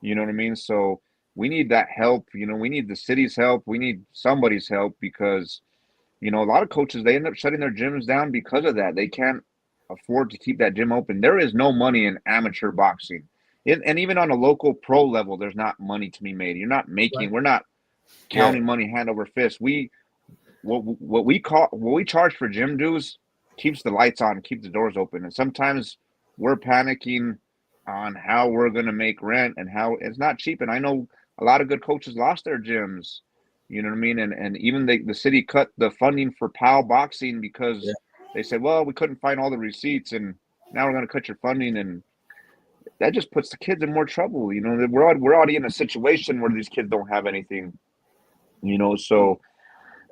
You know what I mean? So we need that help. You know, we need the city's help. We need somebody's help, because, you know, a lot of coaches, they end up shutting their gyms down because of that. They can't afford to keep that gym open. There is no money in amateur boxing. And even on a local pro level, there's not money to be made. You're not making, we're not counting money hand over fist. What we charge for gym dues keeps the lights on, keeps the doors open. And sometimes we're panicking on how we're going to make rent and how it's not cheap. And I know a lot of good coaches lost their gyms, you know what I mean? And even the city cut the funding for PAL boxing because they said, well, we couldn't find all the receipts, and now we're going to cut your funding. And that just puts the kids in more trouble. You know, we're already in a situation where these kids don't have anything, you know. So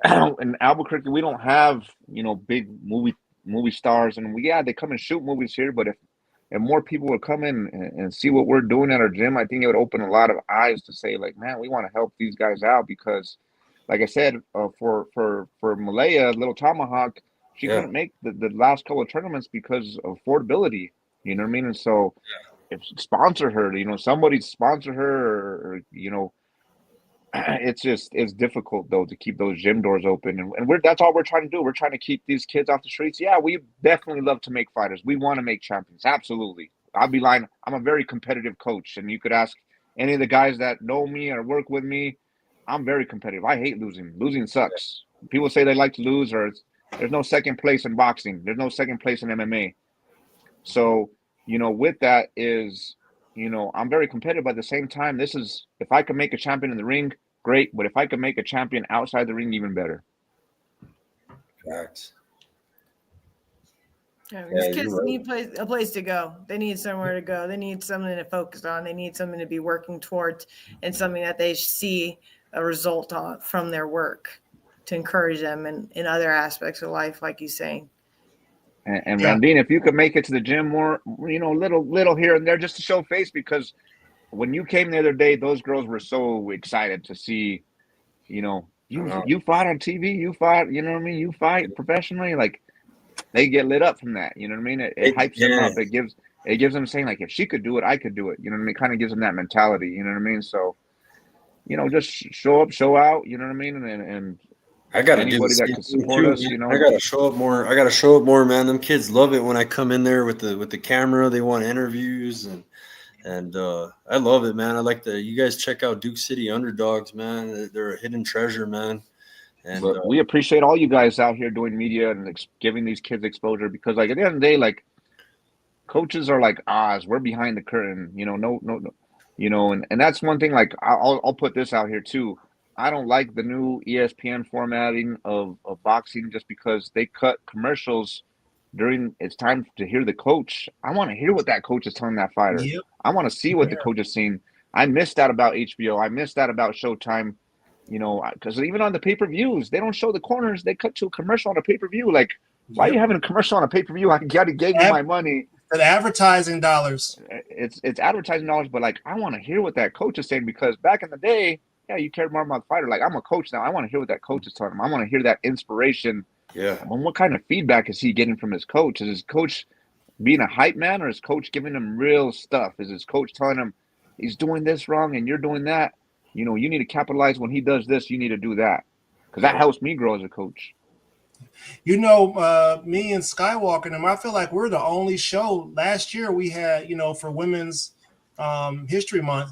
in Albuquerque, we don't have, you know, big movie stars, and they come and shoot movies here. But if more people would come in and see what we're doing at our gym, I think it would open a lot of eyes to say, like, man, we want to help these guys out, because, like I said, for Malaya, Little Tomahawk, she couldn't make the last couple of tournaments because of affordability. You know what I mean? And so, if sponsor her, you know, somebody sponsor her, or you know, it's difficult though to keep those gym doors open, and that's all we're trying to do. We're trying to keep these kids off the streets. Yeah, we definitely love to make fighters. We want to make champions. Absolutely. I'll be lying. I'm a very competitive coach, and you could ask any of the guys that know me or work with me. I'm very competitive. I hate losing. Losing sucks. People say they like to lose, or there's no second place in boxing. There's no second place in MMA. So, you know, with that is, you know, I'm very competitive, but at the same time, this is, if I can make a champion in the ring, great. But if I can make a champion outside the ring, even better. Facts. These kids need a place to go. They need somewhere to go. They need something to focus on. They need something to be working towards, and something that they see a result on from their work to encourage them in other aspects of life, like he's saying. And Randine, if you could make it to the gym more, you know, little here and there, just to show face, because when you came the other day, those girls were so excited to see, you know, you fight on TV, you fight, you know what I mean? You fight professionally, like they get lit up from that, you know what I mean? It hypes them up. It gives them saying, like, if she could do it, I could do it. You know what I mean? It kind of gives them that mentality, you know what I mean? So, you know, just show up, show out, you know what I mean? And I gotta anybody that can support us, you know. I gotta show up more, man. Them kids love it when I come in there with the camera. They want interviews, and I love it, man. I like you guys check out Duke City Underdogs, man. They're a hidden treasure, man. And we appreciate all you guys out here doing media and giving these kids exposure, because, like, at the end of the day, like, coaches are like Oz. We're behind the curtain, you know. No, you know, and that's one thing. Like, I'll put this out here too. I don't like the new ESPN formatting of boxing, just because they cut commercials during it's time to hear the coach. I want to hear what that coach is telling that fighter. Yep. I want to see what the coach is saying. I missed that about HBO. I missed that about Showtime, you know, because even on the pay-per-views, they don't show the corners. They cut to a commercial on a pay-per-view. Like, why are you having a commercial on a pay-per-view? I gave you my money. That advertising dollars. It's advertising dollars, but like I want to hear what that coach is saying, because back in the day, yeah, you cared more about the fighter. Like I'm a coach now. I want to hear what that coach is telling him. I want to hear that inspiration. Yeah. Well, what kind of feedback is he getting from his coach? Is his coach being a hype man, or is coach giving him real stuff? Is his coach telling him he's doing this wrong and you're doing that? You know, you need to capitalize when he does this. You need to do that, because that helps me grow as a coach. You know, me and Skywalker, and I feel like we're the only show. Last year we had, you know, for Women's History Month,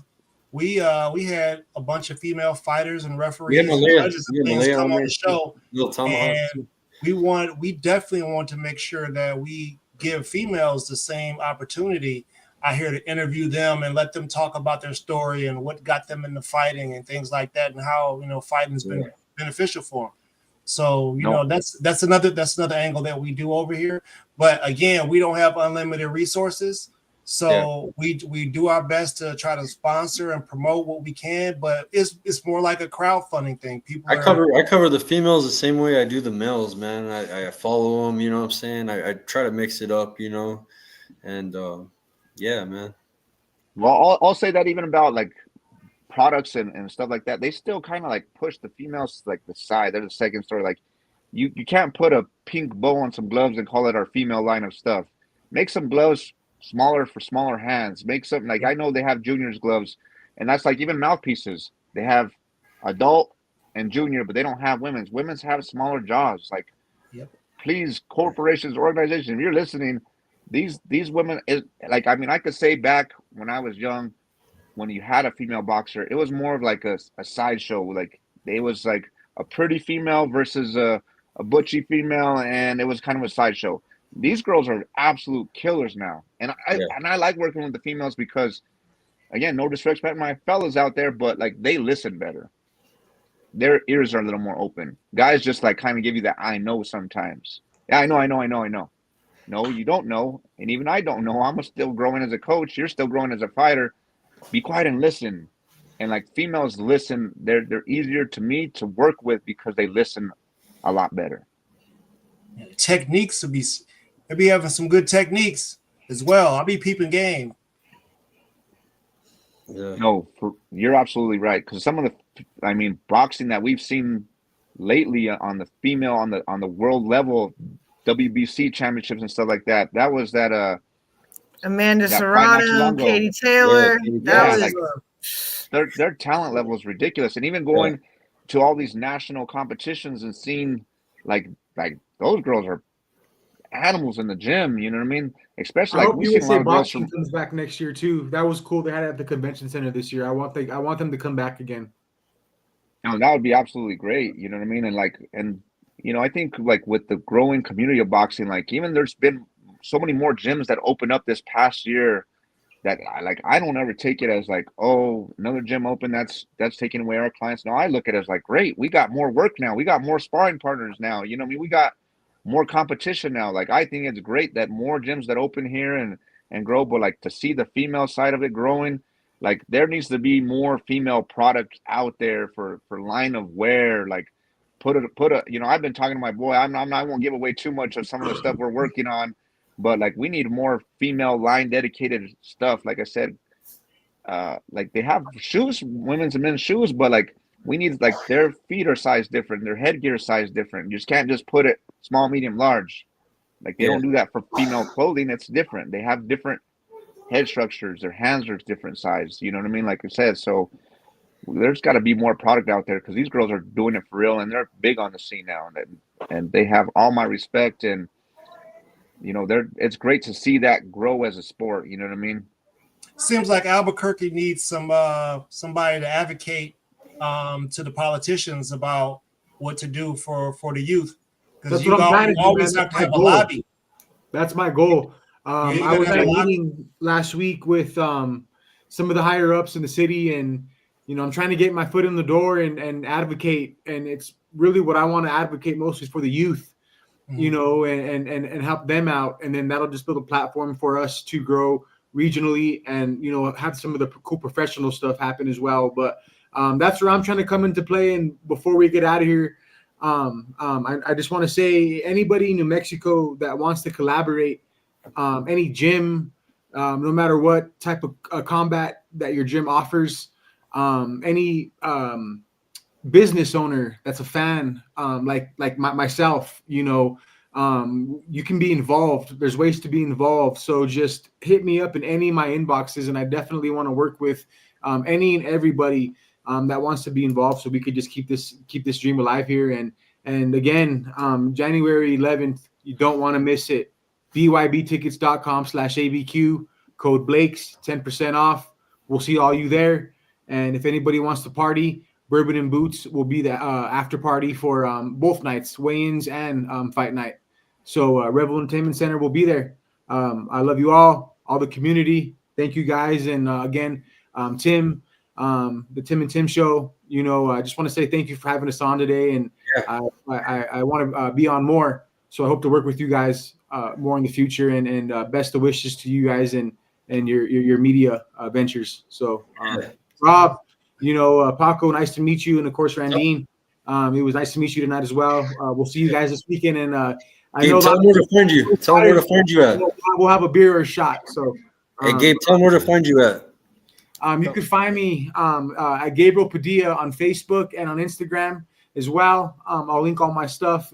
we had a bunch of female fighters and referees and judges and things come on the show, and we definitely want to make sure that we give females the same opportunity out here to interview them and let them talk about their story and what got them into fighting and things like that, and how, you know, fighting's been beneficial for them. So, you know, that's another angle that we do over here. But again, we don't have unlimited resources. So we do our best to try to sponsor and promote what we can, but it's more like a crowdfunding thing. I cover the females the same way I do the males, man. I follow them, you know what I'm saying? I try to mix it up, you know, and yeah, man. Well, I'll say that even about like products and stuff like that, they still kind of like push the females like the side. They're the second story. Like you can't put a pink bow on some gloves and call it our female line of stuff. Make some gloves smaller for smaller hands. Make something like, I know they have juniors gloves, and that's like even mouthpieces. They have adult and junior, but they don't have women's. Women's have smaller jaws. Like, please, corporations, organizations, if you're listening, these women is like, I mean, I could say back when I was young, when you had a female boxer, it was more of like a sideshow. Like it was like a pretty female versus a butchy female, and it was kind of a sideshow. These girls are absolute killers now, and I like working with the females because, again, no disrespect to my fellas out there, but like they listen better. Their ears are a little more open. Guys just like kind of give you that I know sometimes. Yeah, I know. No, you don't know, and even I don't know. I'm still growing as a coach. You're still growing as a fighter. Be quiet and listen. And like females listen, they're easier to me to work with because they listen a lot better. Techniques would be having some good techniques as well. I'll be peeping game. Yeah. No, you're absolutely right. Because some of the, boxing that we've seen lately on the female on the world level, WBC championships and stuff like that. That was that Amanda Serrano, Katie Taylor. Their talent level is ridiculous, and even going to all these national competitions and seeing like those girls are animals in the gym. You know what I mean? Especially I like hope we see a lot of girls boxing comes back next year too. That was cool. They had it at the convention center this year. I want them to come back again. That would be absolutely great. You know what I mean? And I think like with the growing community of boxing, like even there's been so many more gyms that opened up this past year that I don't ever take it as like, oh, another gym open, that's taking away our clients. No, I look at it as like, great, we got more work now. We got more sparring partners now. You know what I mean? We got more competition now. Like, I think it's great that more gyms that open here and grow, but like to see the female side of it growing, like there needs to be more female product out there for line of wear. Like put a, I've been talking to my boy, I won't give away too much of some of the stuff we're working on, but like we need more female line dedicated stuff. Like I said, like they have shoes, women's and men's shoes, but like we need, like their feet are sized different, their headgear size different. You just can't just put it small, medium, large. Like they don't do that for female clothing. It's different. They have different head structures. Their hands are different size. You know what I mean? Like I said, so there's got to be more product out there because these girls are doing it for real and they're big on the scene now, and they have all my respect. And it's great to see that grow as a sport. You know what I mean? Seems like Albuquerque needs somebody to advocate to the politicians about what to do for the youth. Because you always have to have a lobby. That's my goal. I was at a meeting last week with some of the higher ups in the city, and I'm trying to get my foot in the door and advocate. And it's really what I want to advocate most is for the youth, and help them out. And then that'll just build a platform for us to grow regionally and have some of the cool professional stuff happen as well. But that's where I'm trying to come into play. And before we get out of here, I just want to say, anybody in New Mexico that wants to collaborate, any gym, no matter what type of combat that your gym offers, any business owner that's a fan, like myself, you can be involved. There's ways to be involved. So just hit me up in any of my inboxes, and I definitely want to work with any and everybody that wants to be involved, so we could just keep this dream alive here. And again, January 11th, you don't want to miss it. BYBtickets.com/ABQ, code Blakes, 10% off. We'll see all you there. And if anybody wants to party, Bourbon and Boots will be the after party for both nights, weigh-ins and fight night. So Rebel Entertainment Center will be there. I love you all the community. Thank you guys. And again, Tim, the Tim and Tim show, I just want to say thank you for having us on today. And I want to be on more. So I hope to work with you guys more in the future, and best of wishes to you guys and your media ventures. So Rob, Paco, nice to meet you. And of course, Randine, it was nice to meet you tonight as well. We'll see you guys this weekend. And I know tell them where to find you. Tell them where to find you at. We'll have a beer or a shot. So, hey, Gabe, tell them where to find you at. You can find me at Gabriel Padilla on Facebook and on Instagram as well. I'll link all my stuff,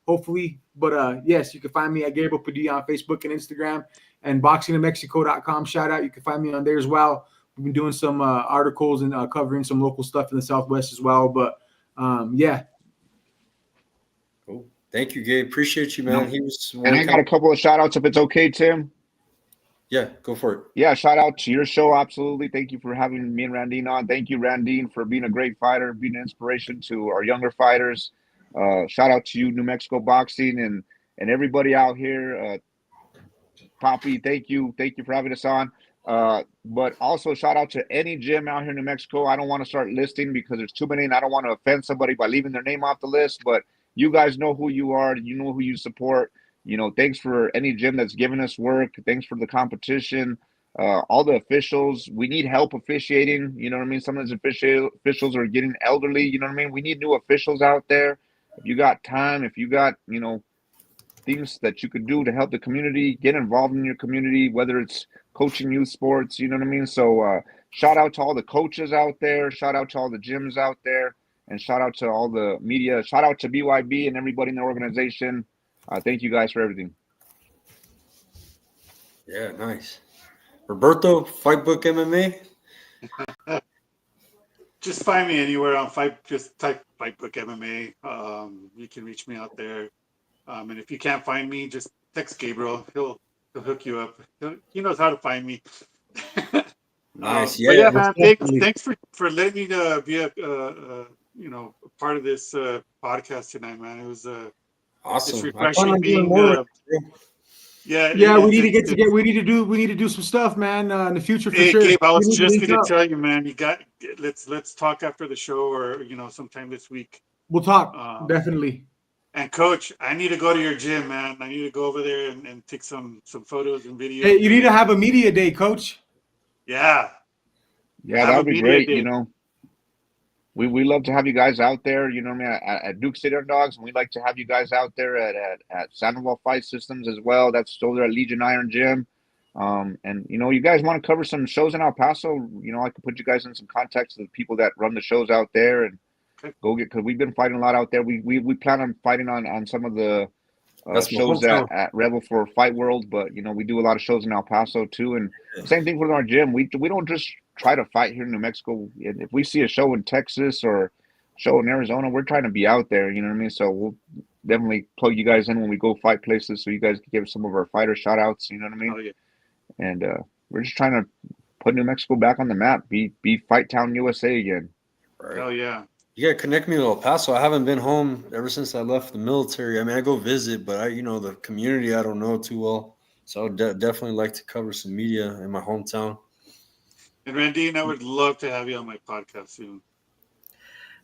hopefully. But yes, you can find me at Gabriel Padilla on Facebook and Instagram, and boxinginmexico.com. Shout out. You can find me on there as well. We've been doing some articles and covering some local stuff in the Southwest as well. But yeah. Cool. Thank you, Gabe. Appreciate you, man. And I got a couple of shout outs if it's okay, Tim. Yeah, go for it. Yeah, shout out to your show. Absolutely. Thank you for having me and Randine on. Thank you, Randine, for being a great fighter, being an inspiration to our younger fighters. Shout out to you, New Mexico Boxing, and everybody out here. Poppy, thank you. Thank you for having us on. But also shout out to any gym out here in New Mexico. I don't want to start listing because there's too many, and I don't want to offend somebody by leaving their name off the list, but you guys know who you are. You know who you support. Thanks for any gym that's giving us work. Thanks for the competition. All the officials. We need help officiating. You know what I mean? Some of these officials are getting elderly. You know what I mean? We need new officials out there. If you got time, if you got, things that you could do to help the community, get involved in your community, whether it's coaching youth sports, you know what I mean? So shout out to all the coaches out there. Shout out to all the gyms out there. And shout out to all the media. Shout out to BYB and everybody in the organization. Thank you guys for everything. Yeah, nice. Roberto, Fightbook MMA. Just find me anywhere on just type Fightbook MMA. You can reach me out there. And if you can't find me, just text Gabriel. He'll hook you up. He knows how to find me. Nice. But yeah, man. Thanks for letting me be a part of this podcast tonight, man. It was awesome. It's refreshing being. Yeah, we need to do some stuff, man, in the future for sure. Gabe, I was just going to tell you, man. Let's talk after the show, or sometime this week. We'll talk definitely. And Coach, I need to go to your gym, man. I need to go over there and take some photos and videos. Hey, you need to have a media day, Coach. Yeah. Yeah, that would be great. We love to have you guys out there. You know what I mean? At Duke City Underdogs, and we'd like to have you guys out there at Sandoval Fight Systems as well. That's over there at Legion Iron Gym. And you guys want to cover some shows in El Paso? I could put you guys in some contacts of the people that run the shows out there, and go get, because we've been fighting a lot out there. We plan on fighting on some of the shows at Rebel for Fight World, but we do a lot of shows in El Paso too. And same thing with our gym. We don't just try to fight here in New Mexico. If we see a show in Texas or show in Arizona, we're trying to be out there. You know what I mean? So we'll definitely plug you guys in when we go fight places, so you guys can give some of our fighter shout outs. You know what I mean? Oh, yeah. And we're just trying to put New Mexico back on the map. Be Fight Town USA again. Right. Oh yeah. You gotta connect me to El Paso. I haven't been home ever since I left the military. I mean, I go visit, but the community I don't know too well. So I'd definitely like to cover some media in my hometown. And Randine, I would love to have you on my podcast soon.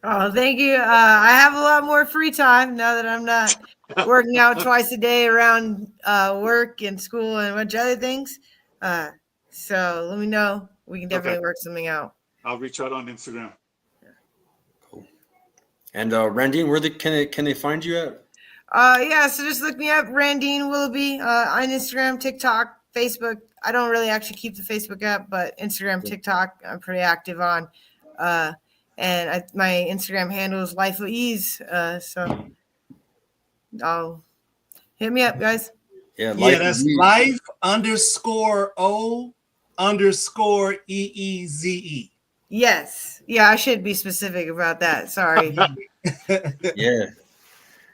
Oh, thank you. I have a lot more free time now that I'm not working out twice a day around work and school and a bunch of other things. So let me know. We can definitely work something out. I'll reach out on Instagram. Cool. And Randine, where can they find you at? Yeah, so just look me up, Randine Willoughby, on Instagram, TikTok, Facebook. I don't really actually keep the Facebook app, but Instagram, TikTok, I'm pretty active on. And my Instagram handle is Life of Ease. So I'll hit me up, guys. Yeah, Yeah, life that's of me. life_O_EEZE. Yes. Yeah, I should be specific about that. Sorry. Yeah.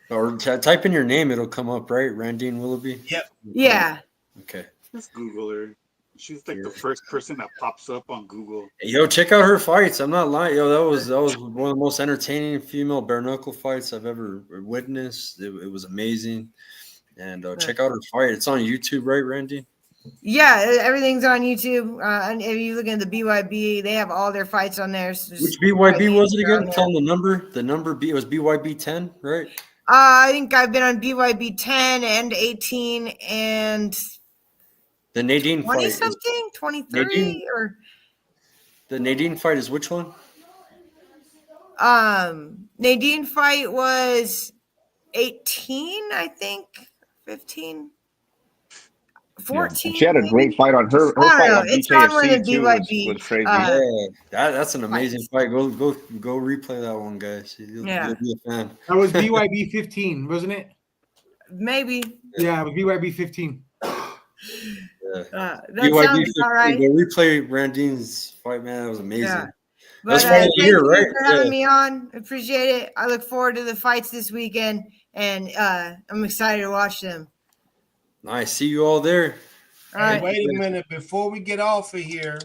Or type in your name, it'll come up, right? Randine Willoughby. Yep. Yeah. Okay. Just Google her. She's like Yeah. the first person that pops up on Google. Yo, check out her fights. I'm not lying. Yo, that was one of the most entertaining female bare knuckle fights I've ever witnessed. It was amazing. And check out her fight. It's on YouTube, right, Randy? Yeah, everything's on YouTube. And if you look at the BYB, they have all their fights on there. So Which BYB was it they're on again? there. Tell them the number. The number B, it was BYB 10, right? I think I've been on BYB 10 and 18 and The Nadine 20 fight. something, 23 Nadine- or The Nadine fight is which one? Nadine fight was 18, I think, 15, 14. She had a great fight on her I fight don't know. on It's on one of BKFC the too BYB. was crazy. Yeah, that's an amazing fight. Go replay that one, guys. You'll be a fan. That was BYB 15, wasn't it? Maybe. Yeah, it was BYB 15. That BYB sounds 15. all right. Go replay Randine's fight, man. That was amazing. Yeah. That's But why thank you're here, you right? for having Yeah. me on. Appreciate it. I look forward to the fights this weekend, and I'm excited to watch them. Nice. See you all there. All right. Wait a minute. Before we get off of here,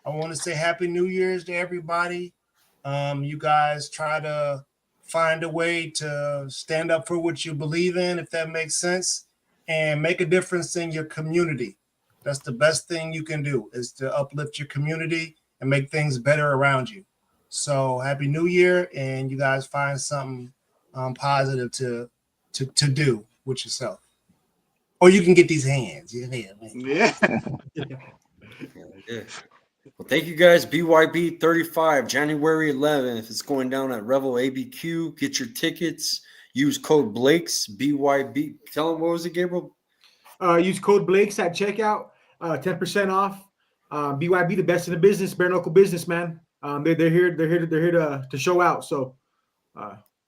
I want to say Happy New Year's to everybody. You guys try to find a way to stand up for what you believe in, if that makes sense, and make a difference in your community. That's the best thing you can do, is to uplift your community and make things better around you. So Happy New Year, and you guys find something positive to do with yourself. Or you can get these hands. Yeah. Yeah. Yeah. Well, thank you guys. BYB 35, January 11th. It's going down at Revel ABQ. Get your tickets. Use code Blake's BYB. Tell them, what was it, Gabriel? Use code Blake's at checkout. 10% off. BYB, the best in the business, bare knuckle business, man. They're here to show out. So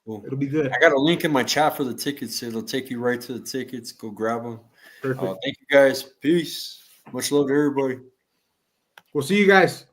Cool. it'll be good. I got a link in my chat for the tickets. It'll take you right to the tickets. Go grab them. Perfect. Thank you guys. Peace. Much love to everybody. We'll see you guys.